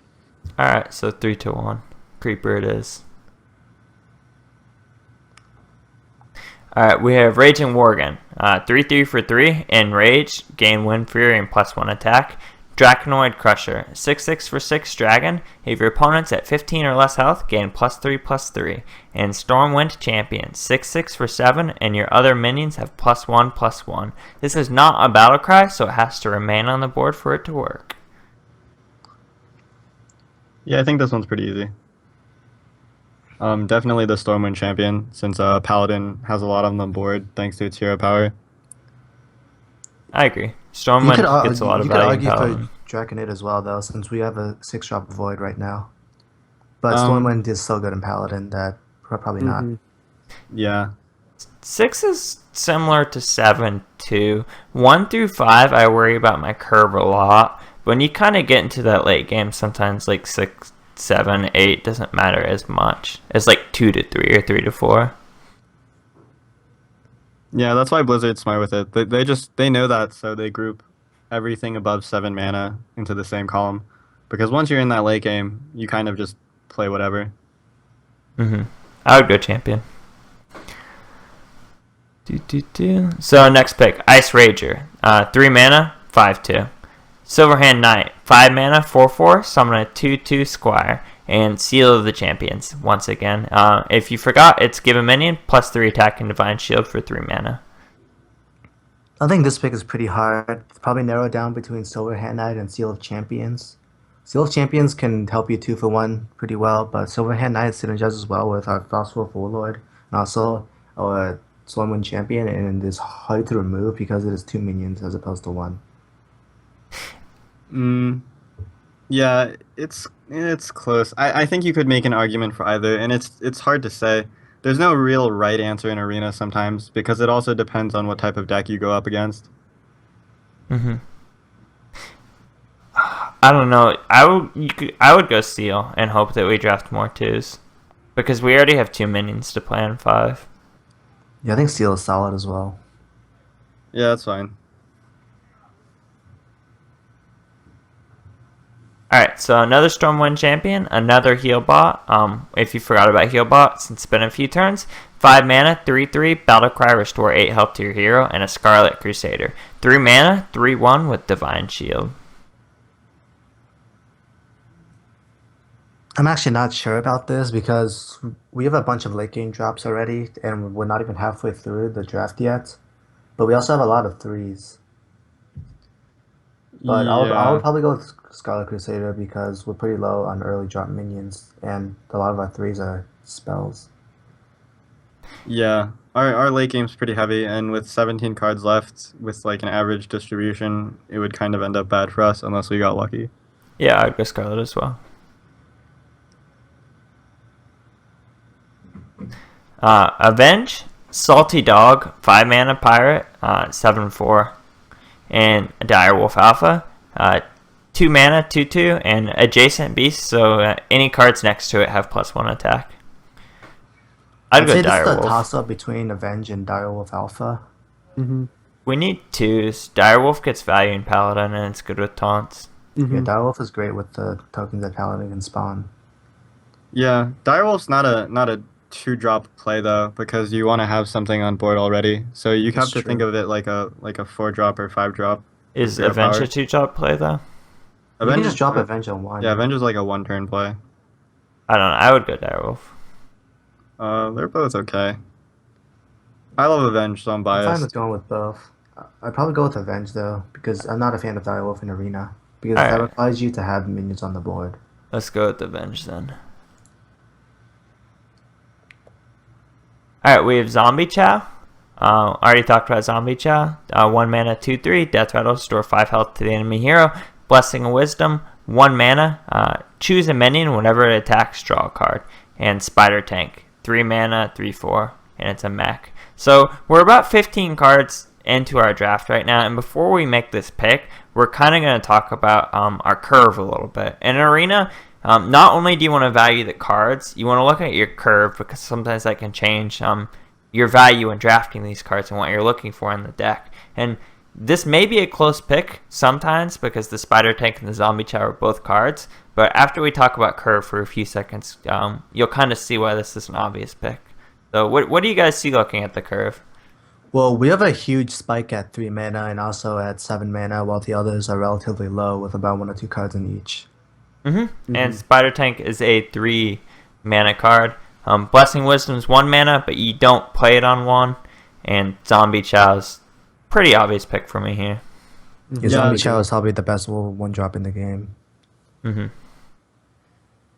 Speaker 2: All right, so 3-1, Creeper it is. All right, we have Raging Worgen. 3/3 for 3 in Rage, gain Wind Fury and +1 attack. Draconoid Crusher, 6/6 for 6 dragon. If your opponent's at 15 or less health, gain +3/+3. And Stormwind Champion, 6/6 for 7, and your other minions have +1/+1. This is not a battle cry, so it has to remain on the board for it to work.
Speaker 4: Yeah, I think this one's pretty easy. Definitely the Stormwind Champion, since Paladin has a lot on the board thanks to its hero power.
Speaker 2: I agree. Stormwind gets a lot of
Speaker 3: you could
Speaker 2: value in
Speaker 3: argue
Speaker 2: Paladin.
Speaker 3: for Draconid as well, though, since we have a 6-drop Void right now. But
Speaker 4: Um,
Speaker 3: Stormwind is so good in Paladin that probably not.
Speaker 1: Mhm.
Speaker 4: Yeah.
Speaker 2: 6 is similar to 7 too. 1 through 5, I worry about my curve a lot. When you kind of get into that late game, sometimes like 6, 7, 8 doesn't matter as much as like 2 to 3 or 3 to 4.
Speaker 4: Yeah, that's why Blizzard's smart with it. They know that, so they group everything above 7 mana into the same column. Because once you're in that late game, you kind of just play whatever.
Speaker 2: I would go champion. So next pick, Ice Rager. 3 mana, 5/2. Silverhand Knight, 5 mana, 4/4. Summon a 2/2 Squire. And Seal of the Champions, once again. If you forgot, it's give a minion plus 3 attack and Divine Shield for 3 mana.
Speaker 3: I think this pick is pretty hard. It's probably narrowed down between Silverhand Knight and Seal of Champions. Seal of Champions can help you 2 for 1 pretty well, but Silverhand Knight synergizes well with our Frostwolf Warlord and also our Stormwind Champion, and is hard to remove because it is 2 minions as opposed to 1.
Speaker 4: Yeah, it's close. I think you could make an argument for either, and it's hard to say. There's no real right answer in Arena sometimes because it also depends on what type of deck you go up against.
Speaker 2: I don't know. I would go Seal and hope that we draft more 2s. Because we already have 2 minions to play on 5.
Speaker 3: Yeah, I think Seal is solid as well.
Speaker 4: Yeah, that's fine.
Speaker 2: Alright, so another Stormwind Champion, another heal bot. If you forgot about heal bot, since it's been a few turns, 5 mana, 3/3, Battlecry, restore 8 health to your hero, and a Scarlet Crusader. 3 mana, 3/1 with Divine Shield.
Speaker 3: I'm actually not sure about this because we have a bunch of late game drops already, and we're not even halfway through the draft yet. But we also have a lot of 3s. But I would probably go with Scarlet Crusader because we're pretty low on early drop minions, and a lot of our 3s are spells.
Speaker 4: Yeah, our late game's pretty heavy, and with 17 cards left, with like an average distribution, it would kind of end up bad for us unless we got lucky.
Speaker 2: Yeah, I'd go Scarlet as well. Avenge, Salty Dog, 5 mana pirate, 7/4, and a Direwolf Alpha, 2 mana, 2/2, and adjacent beast. So any cards next to it have +1 attack. I'd go
Speaker 3: say this is a
Speaker 2: Direwolf.
Speaker 3: toss-up between Avenge and Direwolf Alpha.
Speaker 2: We need 2s. Direwolf gets value in Paladin, and it's good with taunts.
Speaker 3: Yeah, Direwolf is great with the tokens that Paladin can spawn.
Speaker 4: Yeah, Direwolf's not a 2-drop play though, because you want to have something on board already. So you have to think of it like a 4-drop or 5-drop.
Speaker 2: Is
Speaker 4: Zero
Speaker 2: Avenge
Speaker 4: power.
Speaker 2: a 2-drop play, though?
Speaker 3: You can just drop Avenge on 1.
Speaker 4: Yeah, Avenge is like a 1-turn play.
Speaker 2: I don't know. I would go Direwolf.
Speaker 4: They're both okay. I love Avenge, so I'm
Speaker 3: I'm fine
Speaker 4: biased.
Speaker 3: with going with both. I'd probably go with Avenge though, because I'm not a fan of Direwolf in Arena. Because that
Speaker 2: Alright.
Speaker 3: requires you to have minions on the board.
Speaker 2: Let's go with Avenge then. Alright, we have Zombie Chow. Already talked about Zombie Chow. 1 mana, 2/3, Death Rattle, store 5 health to the enemy hero. Blessing of Wisdom, 1 mana, choose a minion whenever it attacks, draw a card. And Spider Tank, 3 mana, 3/4, and it's a mech. So we're about 15 cards into our draft right now, and before we make this pick, we're kind of going to talk about our curve a little bit. In Arena, not only do you want to value the cards, you want to look at your curve because sometimes that can change your value in drafting these cards and what you're looking for in the deck. And this may be a close pick sometimes because the Spider Tank and the Zombie Chow are both cards, but after we talk about curve for a few seconds, you'll kind of see why this is an obvious pick. So what do you guys see looking at the curve?
Speaker 3: Well, we have a huge spike at 3 mana and also at 7 mana, while the others are relatively low with about 1 or 2 cards in each.
Speaker 2: And Spider Tank is a 3 mana card. Blessing Wisdom's 1 mana, but you don't play it on 1. And Zombie Chow's pretty obvious pick for me here.
Speaker 3: Yeah, Zombie Chow is probably the best 1-drop in the game.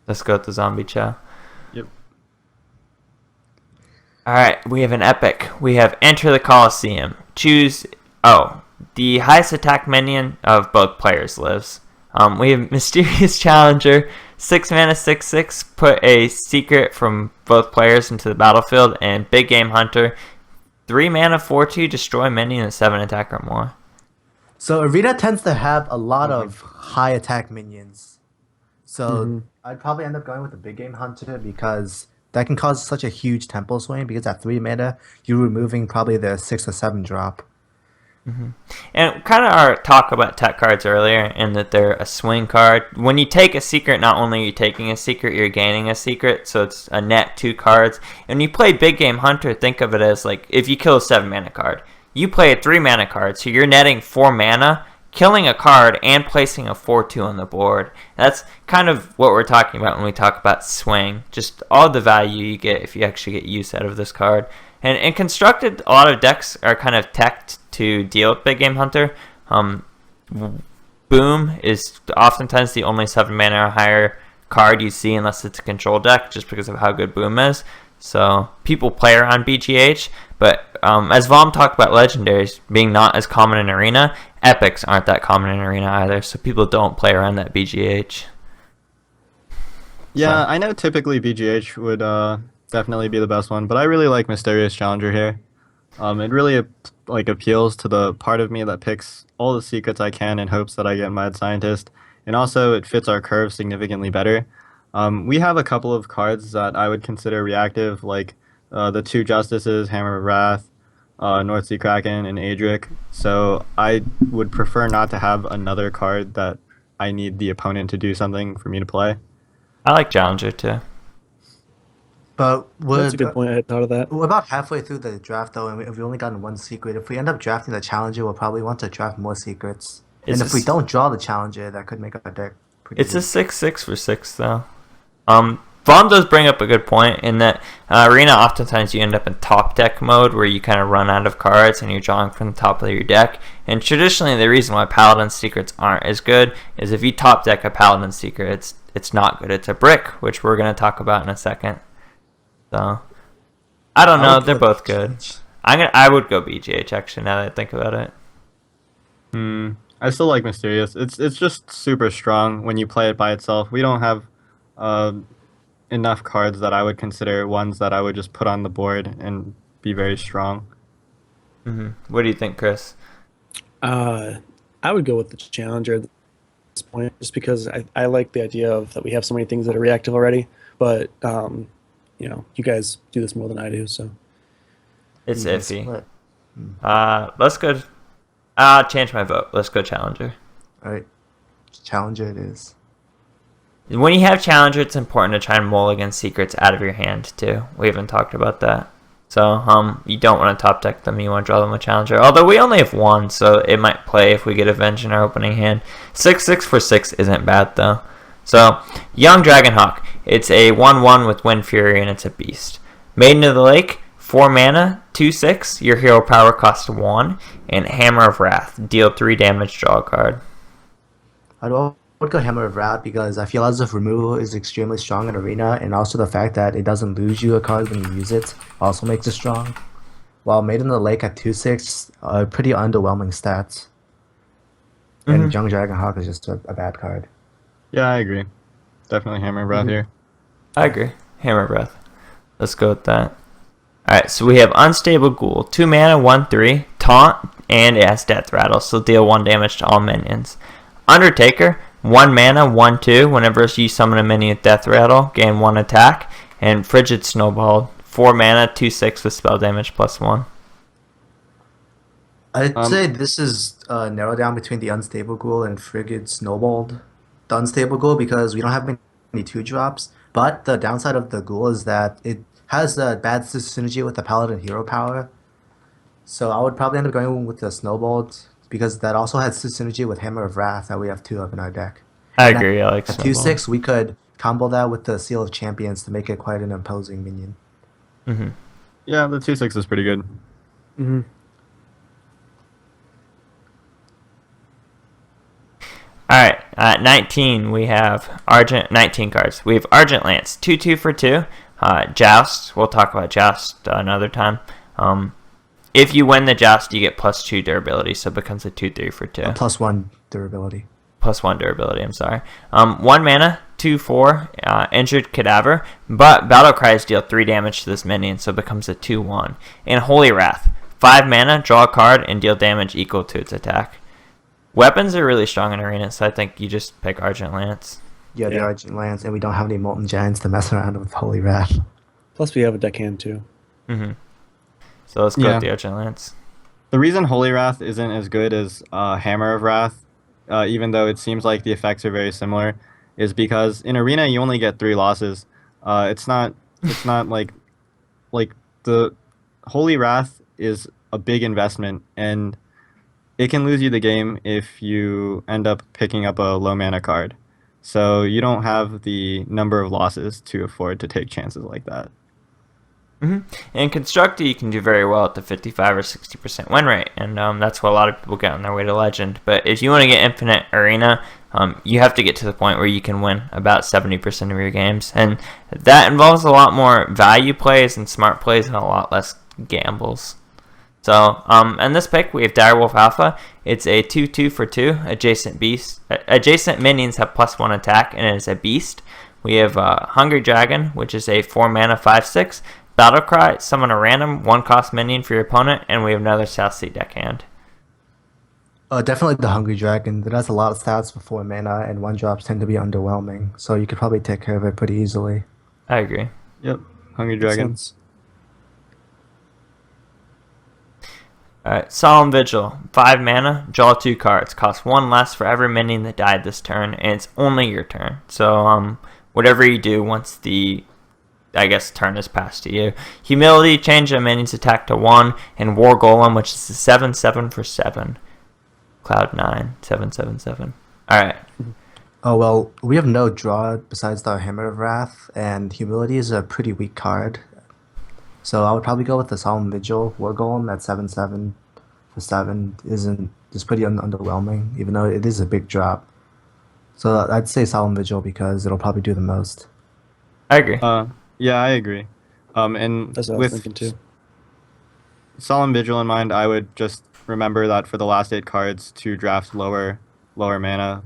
Speaker 2: Let's go with the Zombie Chow.
Speaker 4: Yep.
Speaker 2: Alright, we have an epic. We have Enter the Coliseum. Choose... Oh, the highest attack minion of both players lives. We have Mysterious Challenger, 6 mana, 6/6. Put a secret from both players into the battlefield, and Big Game Hunter, 3 mana, 4/2. Destroy minion and 7 attack or more.
Speaker 3: So Arena tends to have a lot of high attack minions. So I'd probably end up going with the Big Game Hunter because that can cause such a huge tempo swing because at 3 mana, you're removing probably the 6 or 7 drop.
Speaker 2: And kind of our talk about tech cards earlier, and that they're a swing card. When you take a secret, not only are you taking a secret, you're gaining a secret, so it's a net 2 cards. And when you play Big Game Hunter, think of it as like if you kill a 7 mana card, you play a 3 mana card, so you're netting 4 mana, killing a card, and placing a 4/2 on the board. That's kind of what we're talking about when we talk about swing. Just all the value you get if you actually get use out of this card. And in Constructed, a lot of decks are kind of teched to deal with Big Game Hunter. Boom is oftentimes the only 7 mana or higher card you see unless it's a control deck, just because of how good Boom is. So people play around BGH, but as Valm talked about legendaries being not as common in Arena, epics aren't that common in Arena either, so people don't play around that BGH.
Speaker 4: Yeah, I know typically BGH would definitely be the best one, but I really like Mysterious Challenger here. It really appeals to the part of me that picks all the secrets I can in hopes that I get Mad Scientist, and also it fits our curve significantly better. We have a couple of cards that I would consider reactive, like the 2 Justices, Hammer of Wrath, North Sea Kraken, and Adric. So I would prefer not to have another card that I need the opponent to do something for me to play.
Speaker 2: I like Challenger too.
Speaker 3: But
Speaker 1: That's a good point. I had thought of that.
Speaker 3: we're about halfway through the draft though, and we've only gotten 1 secret. If we end up drafting the Challenger, we'll probably want to draft more secrets.
Speaker 2: It's
Speaker 3: And if we don't draw the Challenger, that could make our deck pretty
Speaker 2: It's a
Speaker 3: good.
Speaker 2: 6/6 for 6 though. Vaughn does bring up a good point in that Arena, oftentimes you end up in top deck mode where you kind of run out of cards and you're drawing from the top of your deck. And traditionally, the reason why Paladin Secrets aren't as good is if you top deck a Paladin Secret, it's not good. It's a brick, which we're going to talk about in a second. So I don't know. They're both good. I would go BGH actually. Now that I think about it.
Speaker 4: I still like Mysterious. It's just super strong when you play it by itself. We don't have enough cards that I would consider ones that I would just put on the board and be very strong.
Speaker 2: What do you think, Chris?
Speaker 1: I would go with the Challenger at this point, just because I like the idea of that we have so many things that are reactive already. But you guys do this more than I do, so
Speaker 2: It's iffy.
Speaker 3: Split.
Speaker 2: Let's go. I'll change my vote. Let's go Challenger.
Speaker 3: All right, Challenger it is.
Speaker 2: When you have Challenger, it's important to try and mulligan secrets out of your hand too. We haven't talked about that. So you don't want to top deck them. You want to draw them with Challenger. Although we only have 1, so it might play if we get Avenge in our opening hand. 6/6 for 6 isn't bad though. So Young Dragonhawk. It's a 1/1 with Wind Fury and it's a beast. Maiden of the Lake. 4 mana, 2/6. Your hero power costs 1, and Hammer of Wrath. Deal 3 damage. Draw a card.
Speaker 3: I would go Hammer of Wrath because I feel as if removal is extremely strong in Arena, and also the fact that it doesn't lose you a card when you use it also makes it strong. While Maiden of the Lake at 2/6 are pretty underwhelming stats. And Young Dragonhawk is just a bad card.
Speaker 4: Yeah, I agree. Definitely Hammer of Wrath here.
Speaker 2: I agree. Hammer of Wrath. Let's go with that. Alright, so we have Unstable Ghoul. 2 mana, 1/3. Taunt, and it has Death Rattle, so deal 1 damage to all minions. Undertaker. 1 mana, 1/2. Whenever you summon a minion with Death Rattle, gain 1 attack. And Frigid Snowball. 4 mana, 2/6 with spell damage +1.
Speaker 3: I'd say this is narrowed down between the Unstable Ghoul and Frigid Snowballed. The Unstable Ghoul because we don't have many 2-drops, but the downside of the Ghoul is that it has a bad synergy with the Paladin hero power. So I would probably end up going with the Snowballed because that also has synergy with Hammer of Wrath that we have 2 of in our deck.
Speaker 2: I agree. I like
Speaker 3: At
Speaker 2: Snowball.
Speaker 3: 2/6, we could combo that with the Seal of Champions to make it quite an imposing minion.
Speaker 4: Yeah, the 2/6 is pretty good.
Speaker 2: Alright, at 19 we have 19 cards. We have Argent Lance, 2/2 for 2. Joust, we'll talk about Joust another time. if you win the joust, you get +2 durability, so it becomes a 2/3 for 2.
Speaker 3: +1 durability.
Speaker 2: +1 durability, I'm sorry. 1 mana, 2/4, injured cadaver, but battle cries deal 3 damage to this minion, so it becomes a 2/1. And Holy Wrath, 5 mana, draw a card, and deal damage equal to its attack. Weapons are really strong in Arena, so I think you just pick Argent Lance.
Speaker 3: Yeah, the Argent Lance, and we don't have any Molten Giants to mess around with Holy Wrath.
Speaker 1: Plus, we have a deckhand too.
Speaker 2: So let's go with the Argent Lance.
Speaker 4: The reason Holy Wrath isn't as good as Hammer of Wrath, even though it seems like the effects are very similar, is because in Arena you only get 3 losses. It's not like the Holy Wrath is a big investment, and it can lose you the game if you end up picking up a low mana card. So you don't have the number of losses to afford to take chances like that.
Speaker 2: In Constructed, you can do very well at the 55 or 60% win rate, and that's what a lot of people get on their way to Legend. But if you want to get Infinite Arena, you have to get to the point where you can win about 70% of your games, and that involves a lot more value plays and smart plays and a lot less gambles. So, in this pick, we have Direwolf Alpha. It's a 2/2 for 2 adjacent beast. Adjacent minions have +1 attack, and it is a beast. We have Hungry Dragon, which is a 4 mana 5/6. Battlecry, summon a random 1-cost minion for your opponent, and we have another South Sea deckhand.
Speaker 3: Definitely the Hungry Dragon. It has a lot of stats for 4 mana, and 1-drops tend to be underwhelming, so you could probably take care of it pretty easily.
Speaker 2: I agree.
Speaker 4: Yep, Hungry Dragon.
Speaker 2: Alright, Solemn Vigil. 5 mana, draw 2 cards. Costs 1 less for every minion that died this turn, and it's only your turn. So, whatever you do once the turn is passed to you. Humility, change a minion's attack to 1, and War Golem, which is a 7/7 for 7. Cloud9, 7/7/7. Alright.
Speaker 3: Oh, well, we have no draw besides the Hammer of Wrath, and Humility is a pretty weak card. So I would probably go with the Solemn Vigil. War Golem at 7/7 for 7 is pretty underwhelming, even though it is a big drop. So I'd say Solemn Vigil because it'll probably do the most.
Speaker 2: I agree.
Speaker 4: Yeah, I agree. And
Speaker 1: That's what I was
Speaker 4: with
Speaker 1: thinking too.
Speaker 4: Solemn Vigil in mind, I would just remember that for the last 8 cards to draft lower mana.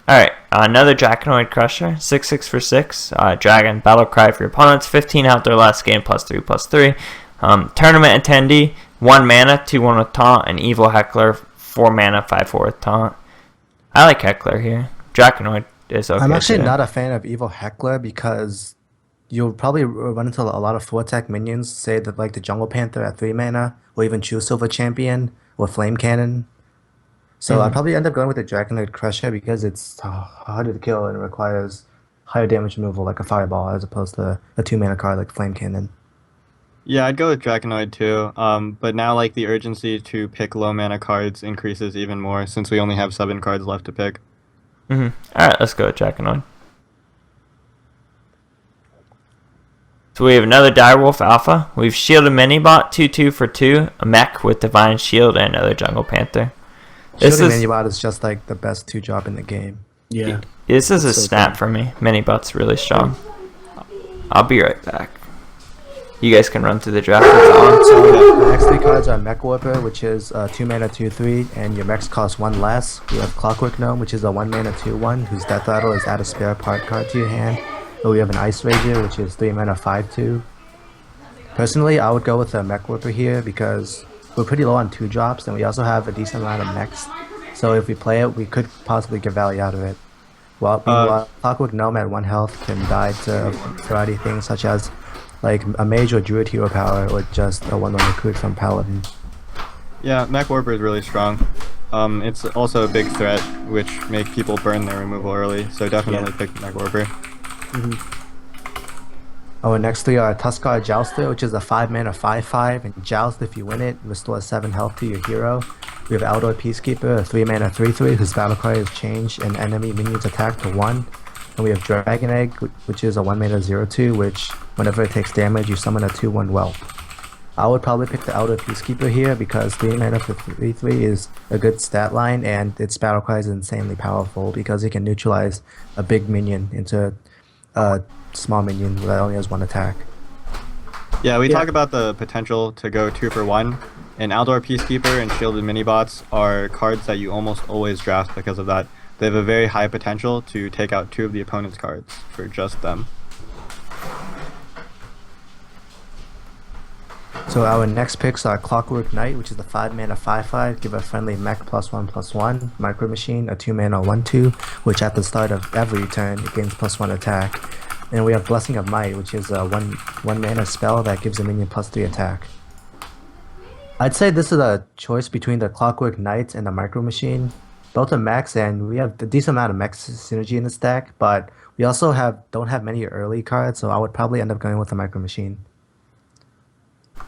Speaker 2: Alright, another Draconoid Crusher, 6/6 for 6. Dragon, battle cry for your opponents, 15 out their last game, +3/+3. Tournament attendee, 1 mana, 2/1 with taunt, and Evil Heckler, 4 mana, 5/4 with taunt. I like Heckler here. Draconoid is okay.
Speaker 3: I'm actually
Speaker 2: too.
Speaker 3: not a fan of Evil Heckler because you'll probably run into a lot of 4-attack minions, say that like the Jungle Panther at 3 mana, or even True Silver Champion, or Flame Cannon. So I'd probably end up going with the Draconoid Crusher because it's harder to kill and requires higher damage removal like a Fireball as opposed to a 2-mana card like Flame Cannon.
Speaker 4: Yeah, I'd go with Draconoid too. But now like the urgency to pick low mana cards increases even more since we only have 7 cards left to pick.
Speaker 2: Alright, let's go with Draconoid. So we have another Direwolf Alpha. We've Shielded Minibot, 2/2 for 2, a mech with Divine Shield, and another Jungle Panther.
Speaker 3: Shielded Minibot is just like the best 2-drop in the game.
Speaker 1: Yeah.
Speaker 2: This is a
Speaker 1: So
Speaker 2: snap
Speaker 1: good.
Speaker 2: for me. Minibot's really strong. I'll be right back. You guys can run through the draft.
Speaker 3: So the next 3 cards are Mech Warper, which is 2 mana 2/3, and your mechs cost 1 less. We have Clockwork Gnome, which is a 1 mana 2/1, whose death rattle is add a spare part card to your hand. And we have an Ice Rager, which is 3 mana 5/2. Personally, I would go with the Mech Warper here because we're pretty low on 2-drops, and we also have a decent amount of mechs. So if we play it, we could possibly get value out of it. While Clockwork Gnome at 1 health can die to a variety of things, such as like a mage or druid hero power, or just a 1/1 recruit from Paladin.
Speaker 4: Yeah, Mech Warper is really strong. It's also a big threat, which make people burn their removal early, so definitely pick Mech Warper.
Speaker 3: Our next 3 are Tuskar Jouster, which is a 5 mana 5/5, and Joust, if you win it, restores 7 health to your hero. We have Outdoor Peacekeeper, a 3 mana 3/3, whose battle cry is changed and enemy minions attack to 1. And we have Dragon Egg, which is a 1 mana 0/2, which whenever it takes damage, you summon a 2/1 whelp. I would probably pick the Outer Peacekeeper here because 3 mana for 3/3 is a good stat line, and its battle cry is insanely powerful because it can neutralize a big minion into a small minion that only has 1 attack.
Speaker 4: Yeah, we
Speaker 1: Yeah.
Speaker 4: talk about the potential to go 2-for-1, and Outdoor Peacekeeper and Shielded Minibots are cards that you almost always draft because of that. They have a very high potential to take out 2 of the opponent's cards for just them.
Speaker 3: So our next picks are Clockwork Knight, which is the 5-mana 5/5. Give a friendly mech +1/+1. Micro Machine, a 2-mana 1/2, which at the start of every turn it gains +1 attack. And we have Blessing of Might, which is a one mana spell that gives a minion +3 attack. I'd say this is a choice between the Clockwork Knight and the Micro Machine. Both are mechs, and we have a decent amount of mech synergy in this deck, but we also don't have many early cards, so I would probably end up going with the Micro Machine.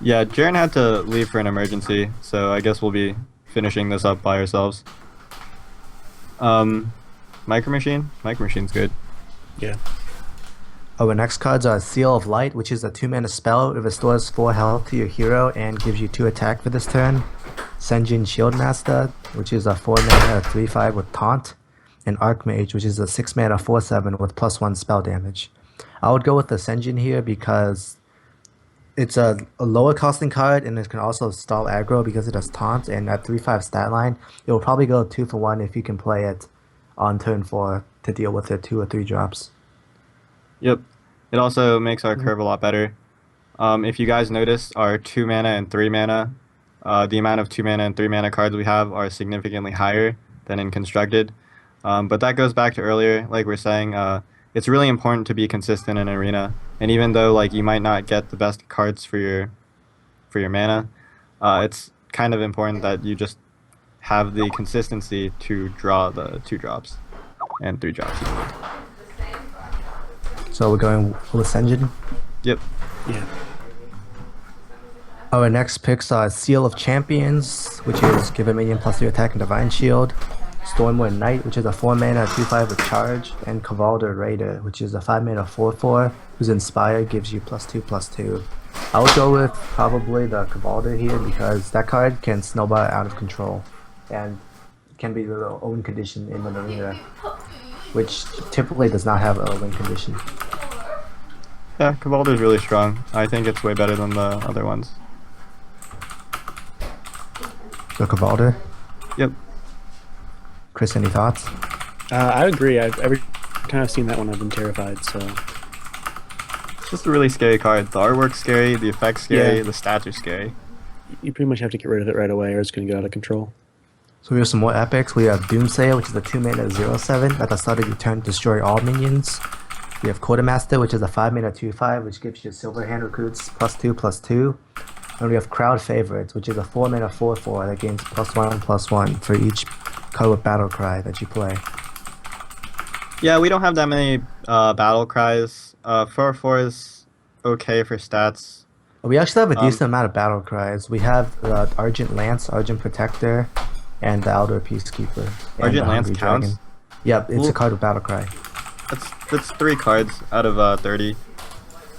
Speaker 4: Yeah, Jaren had to leave for an emergency, so I guess we'll be finishing this up by ourselves. Micro Machine? Micro Machine's good.
Speaker 1: Yeah.
Speaker 3: Our next cards are Seal of Light, which is a 2-mana spell. It restores 4 health to your hero and gives you 2 attack for this turn. Senjin Shieldmaster, which is a 4-mana 3/5 with Taunt. And Archmage, which is a 6-mana 4/7 with +1 spell damage. I would go with the Senjin here because it's a lower costing card, and it can also stall aggro because it has Taunt, and at 3/5 stat line, it will probably go 2-for-1 if you can play it on turn 4 to deal with the 2 or 3 drops.
Speaker 4: Yep. It also makes our curve a lot better. If you guys notice, our 2-mana and 3-mana, the amount of 2-mana and 3-mana cards we have are significantly higher than in Constructed. But that goes back to earlier, like we're saying, it's really important to be consistent in Arena. And even though like you might not get the best cards for your mana, it's kind of important that you just have the consistency to draw the 2 drops and 3 drops.
Speaker 3: So we're going with Senjin.
Speaker 4: Yep.
Speaker 1: Yeah.
Speaker 3: Our next picks are Seal of Champions, which is give a minion +3 attack and Divine Shield. Stormwind Knight, which is a 4-mana 2/5 with charge, and Cavalder Raider, which is a 5-mana 4/4, who's inspired, gives you +2/+2. I would go with probably the Cavalder here because that card can snowball out of control, and can be the own condition in an arena, which typically does not have a win condition.
Speaker 4: Yeah, Cavalder's really strong. I think it's way better than the other ones.
Speaker 3: The Cavalder.
Speaker 4: Yep.
Speaker 3: Chris, any thoughts?
Speaker 1: I agree. Every time I've seen that one, I've been terrified. So
Speaker 4: It's just a really scary card. The artwork's scary, the effect's scary,
Speaker 1: Yeah.
Speaker 4: the stats are scary.
Speaker 1: you pretty much have to get rid of it right away, or it's going to get out of control.
Speaker 3: So we have some more epics. We have Doomsayer, which is a 2-mana 0/7. At the start of your turn, destroy all minions. We have Quartermaster, which is a 5-mana 2/5, which gives you Silverhand Recruits +2/+2. And we have Crowd Favorites, which is a 4-mana 4/4 that gains +1/+1 for each card with Battle Cry that you play.
Speaker 4: Yeah, we don't have that many battle cries. 4/4 is okay for stats.
Speaker 3: We actually have a decent amount of Battle Cries. We have Argent Lance, Argent Protector, and the Elder Peacekeeper. and
Speaker 4: Argent
Speaker 3: the
Speaker 4: Lance
Speaker 3: Hungry
Speaker 4: counts?
Speaker 3: Dragon. Yep, it's
Speaker 4: Well-
Speaker 3: a card with Battle Cry.
Speaker 4: That's 3 cards out of 30.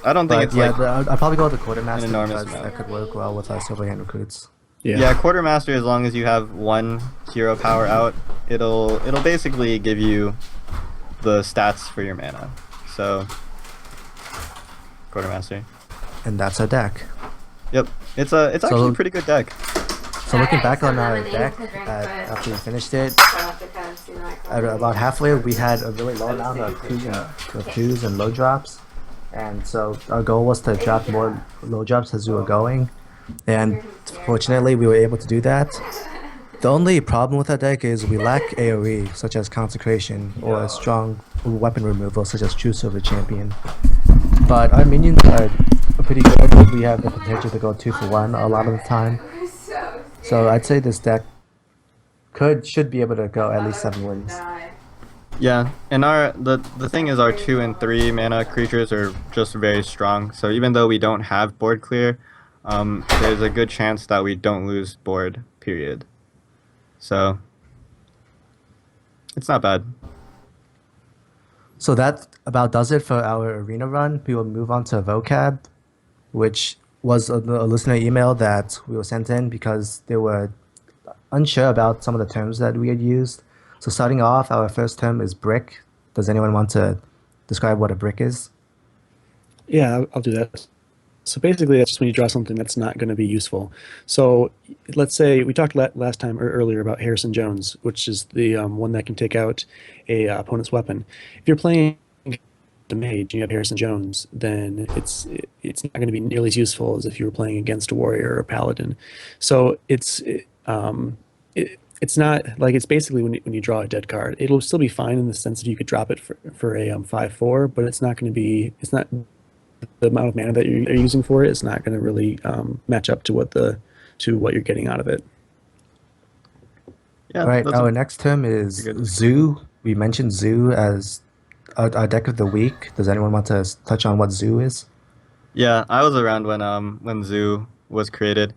Speaker 4: I don't think
Speaker 3: But
Speaker 4: it's
Speaker 3: yeah,
Speaker 4: like
Speaker 3: I'd probably go with the Quartermaster
Speaker 4: enormous
Speaker 3: because
Speaker 4: amount.
Speaker 3: that could work well with Silverhand Recruits.
Speaker 4: yeah, Quartermaster. As long as you have 1 hero power out, it'll basically give you the stats for your mana. So Quartermaster.
Speaker 3: And that's our deck.
Speaker 4: Yep, it's actually a pretty good deck.
Speaker 3: So looking back on our deck after we finished it, at about halfway we had a really low amount of twos and low drops, and so our goal was to drop more low drops as we were going, and fortunately we were able to do that. The only problem with our deck is we lack AoE, such as Consecration, or strong weapon removal, such as True Silver Champion. But our minions are pretty good. We have the potential to go 2-for-1 a lot of the time. So I'd say this deck should be able to go at least 7 wins.
Speaker 4: Yeah, and the thing is our 2 and 3 mana creatures are just very strong. So even though we don't have board clear, there's a good chance that we don't lose board. Period. So it's not bad.
Speaker 3: So that about does it for our arena run. We will move on to vocab, which was a listener email that we were sent in because they were unsure about some of the terms that we had used. So starting off, our first term is brick. Does anyone want to describe what a brick is?
Speaker 1: Yeah, I'll do that. So basically, that's just when you draw something that's not going to be useful. So let's say we talked last time or earlier about Harrison Jones, which is the one that can take out a opponent's weapon. If you're playing the mage and you have Harrison Jones, then it's not going to be nearly as useful as if you were playing against a warrior or a paladin. So it's not like it's basically when you draw a dead card, it'll still be fine in the sense that you could drop it for a 5/4, but it's not going to be it's not the amount of mana that you're using for it is not going to really match up to what you're getting out of it.
Speaker 4: Yeah,
Speaker 3: All right,
Speaker 4: that's
Speaker 3: our
Speaker 4: a
Speaker 3: next term is
Speaker 4: good
Speaker 3: Zoo. We mentioned Zoo as our deck of the week. Does anyone want to touch on what Zoo is?
Speaker 4: Yeah, I was around when Zoo was created.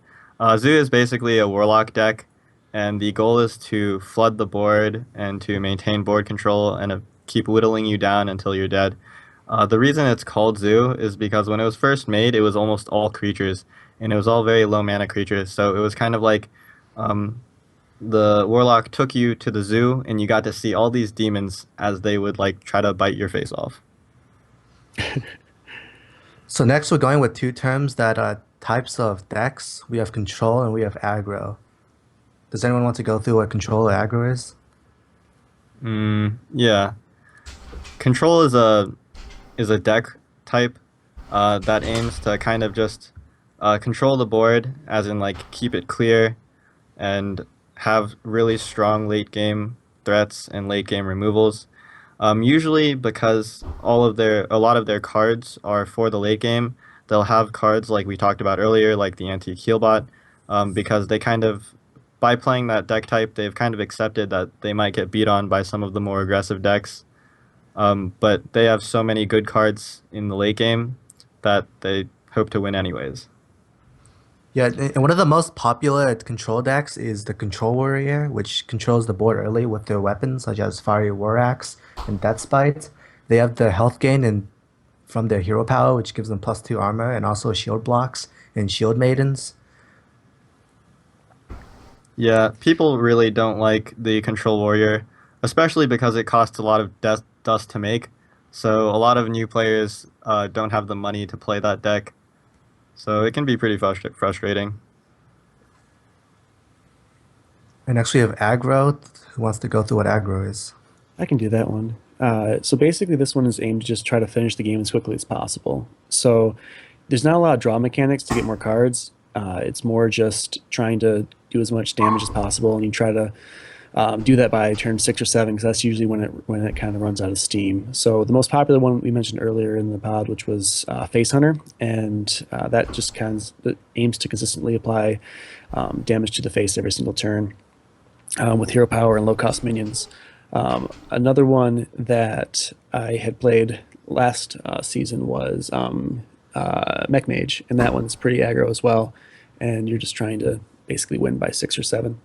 Speaker 4: Zoo is basically a warlock deck, and the goal is to flood the board and to maintain board control and keep whittling you down until you're dead. The reason it's called Zoo is because when it was first made, it was almost all creatures, and it was all very low mana creatures. So it was kind of like um, the warlock took you to the zoo, and you got to see all these demons as they would like try to bite your face off.
Speaker 3: So next we're going with two terms that are types of decks. We have control and we have aggro. Does anyone want to go through what control or aggro is?
Speaker 4: Yeah, control is a deck type that aims to kind of just control the board, as in like keep it clear and have really strong late game threats and late game removals. Usually because a lot of their cards are for the late game, they'll have cards like we talked about earlier, like the anti Keelbot, because they kind of by playing that deck type, they've kind of accepted that they might get beat on by some of the more aggressive decks. But they have so many good cards in the late game that they hope to win anyways.
Speaker 3: Yeah, and one of the most popular control decks is the Control Warrior, which controls the board early with their weapons such as Fiery War Axe and Deathspite. They have the health gain from their hero power, which gives them +2 armor, and also shield blocks and shield maidens.
Speaker 4: Yeah, people really don't like the Control Warrior, especially because it costs a lot of dust to make. So a lot of new players don't have the money to play that deck. So it can be pretty frustrating.
Speaker 3: And next we have aggro. Who wants to go through what aggro is?
Speaker 1: I can do that one. So basically, this one is aimed to just try to finish the game as quickly as possible. So there's not a lot of draw mechanics to get more cards. It's more just trying to do as much damage as possible, and you try to do that by turn 6 or 7, because that's usually when it kind of runs out of steam. So the most popular one we mentioned earlier in the pod, which was Face Hunter, and that just it aims to consistently apply damage to the face every single turn with hero power and low cost minions. Another one that I had played last season was Mech Mage, and that one's pretty aggro as well, and you're just trying to basically win by 6 or 7.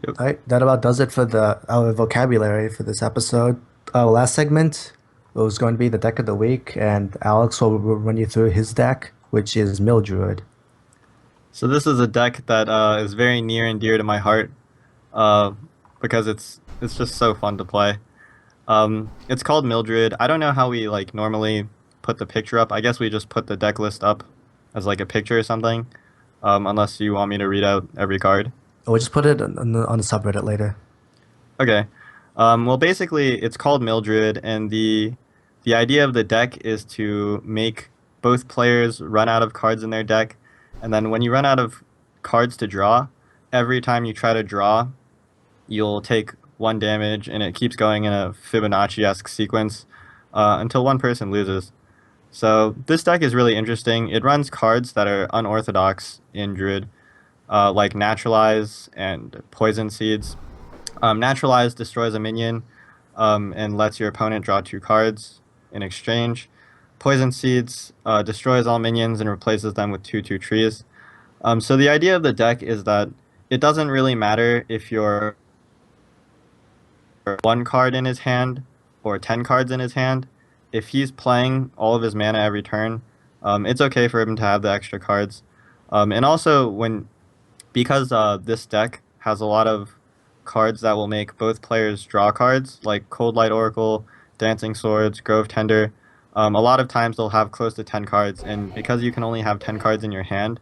Speaker 3: All right, that about does it for our vocabulary for this episode. Our last segment was going to be the deck of the week, and Alex will run you through his deck, which is Mill Druid.
Speaker 4: So this is a deck that is very near and dear to my heart because it's just so fun to play. It's called Mill Druid. I don't know how we like normally put the picture up. I guess we just put the deck list up as like a picture or something, unless you want me to read out every card.
Speaker 3: We'll just put it on the subreddit later.
Speaker 4: Okay. Well, basically, it's called Mill Druid, and the idea of the deck is to make both players run out of cards in their deck, and then when you run out of cards to draw, every time you try to draw, you'll take 1 damage, and it keeps going in a Fibonacci-esque sequence until one person loses. So this deck is really interesting. It runs cards that are unorthodox in Druid, like Naturalize and Poison Seeds. Naturalize destroys a minion and lets your opponent draw 2 cards in exchange. Poison Seeds destroys all minions and replaces them with 2/2 trees. So the idea of the deck is that it doesn't really matter if you're 1 card in his hand or 10 cards in his hand. If he's playing all of his mana every turn, it's okay for him to have the extra cards. And also, because this deck has a lot of cards that will make both players draw cards, like Cold Light Oracle, Dancing Swords, Grove Tender, A lot of times they'll have close to 10 cards, and because you can only have 10 cards in your hand,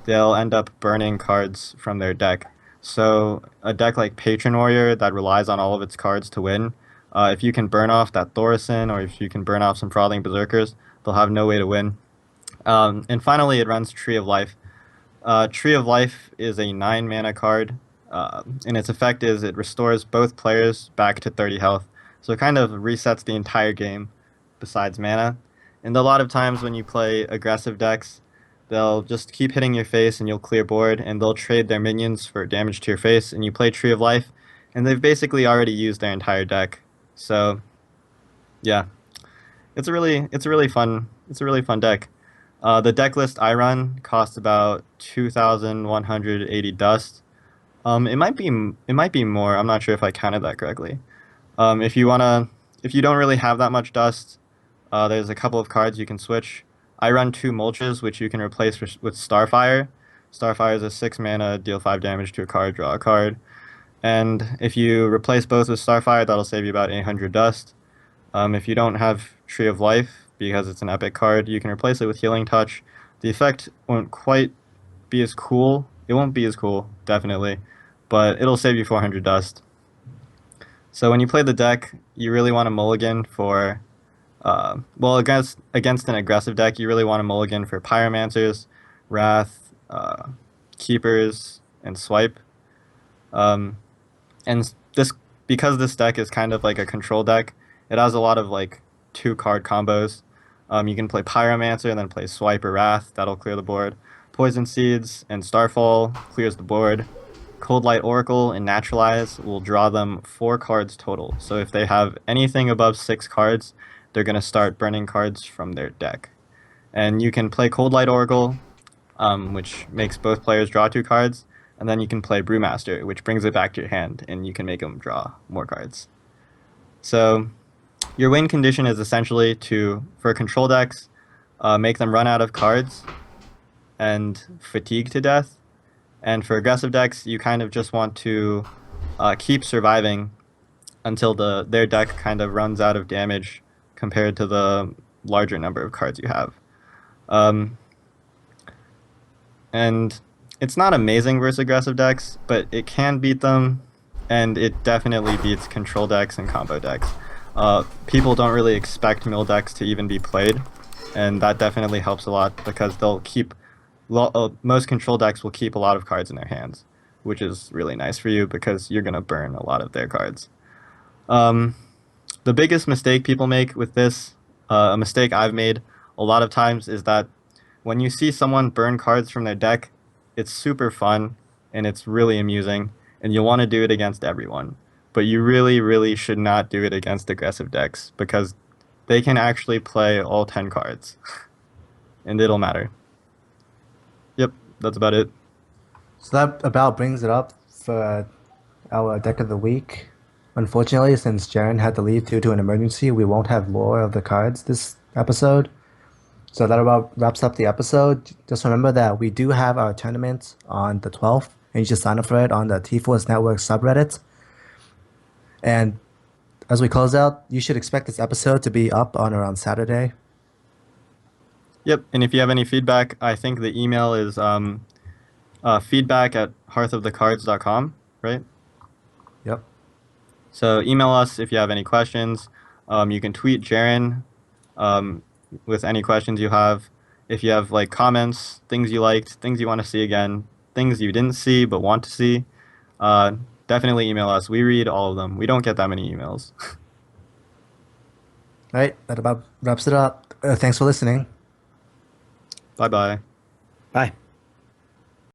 Speaker 4: they'll end up burning cards from their deck. So a deck like Patron Warrior that relies on all of its cards to win, if you can burn off that Thorison or if you can burn off some Frothing Berserkers, they'll have no way to win. And finally, it runs Tree of Life. Tree of Life is a 9 mana card, and its effect is it restores both players back to 30 health. So it kind of resets the entire game besides mana. And a lot of times when you play aggressive decks, they'll just keep hitting your face and you'll clear board, and they'll trade their minions for damage to your face, and you play Tree of Life, and they've basically already used their entire deck. So, yeah, it's a really fun deck. The deck list I run costs about 2,180 dust. It might be more. I'm not sure if I counted that correctly. If you don't really have that much dust, there's a couple of cards you can switch. I run 2 Mulches, which you can replace with Starfire. Starfire is a 6 mana, deal 5 damage to a card, draw a card. And if you replace both with Starfire, that'll save you about 800 dust. If you don't have Tree of Life, because it's an epic card, you can replace it with Healing Touch. The effect won't quite be as cool. It won't be as cool, definitely, but it'll save you 400 dust. So when you play the deck, you really want to mulligan for, against an aggressive deck, you really want to mulligan for Pyromancers, Wrath, Keepers, and Swipe. And because this deck is kind of like a control deck, it has a lot of like 2-card combos. You can play Pyromancer and then play Swipe or Wrath. That'll clear the board. Poison Seeds and Starfall clears the board. Cold Light Oracle and Naturalize will draw them 4 cards total. So if they have anything above 6 cards, they're going to start burning cards from their deck. And you can play Cold Light Oracle, which makes both players draw 2 cards. And then you can play Brewmaster, which brings it back to your hand, and you can make them draw more cards. So your win condition is essentially for control decks, make them run out of cards and fatigue to death. And for aggressive decks, you kind of just want to keep surviving until their deck kind of runs out of damage compared to the larger number of cards you have. And it's not amazing versus aggressive decks, but it can beat them, and it definitely beats control decks and combo decks. People don't really expect mill decks to even be played, and that definitely helps a lot because most control decks will keep a lot of cards in their hands, which is really nice for you because you're going to burn a lot of their cards. The biggest mistake people make with this, a mistake I've made a lot of times, is that when you see someone burn cards from their deck, it's super fun and it's really amusing, and you'll want to do it against everyone. But you really, really should not do it against aggressive decks because they can actually play all 10 cards and it'll matter. Yep, that's about it.
Speaker 3: So that about brings it up for our deck of the week. Unfortunately, since Jaren had to leave due to an emergency, we won't have lore of the cards this episode. So that about wraps up the episode. Just remember that we do have our tournament on the 12th, and you just sign up for it on the T-Force Network subreddit. And as we close out, you should expect this episode to be up on around Saturday.
Speaker 4: Yep, and if you have any feedback, I think the email is feedback@hearthofthecards.com, right?
Speaker 3: Yep.
Speaker 4: So email us if you have any questions. You can tweet Jaren with any questions you have. If you have like comments, things you liked, things you want to see again, things you didn't see but want to see, definitely email us. We read all of them. We don't get that many emails.
Speaker 3: All right, that about wraps it up. Thanks for listening.
Speaker 4: Bye-bye.
Speaker 1: Bye.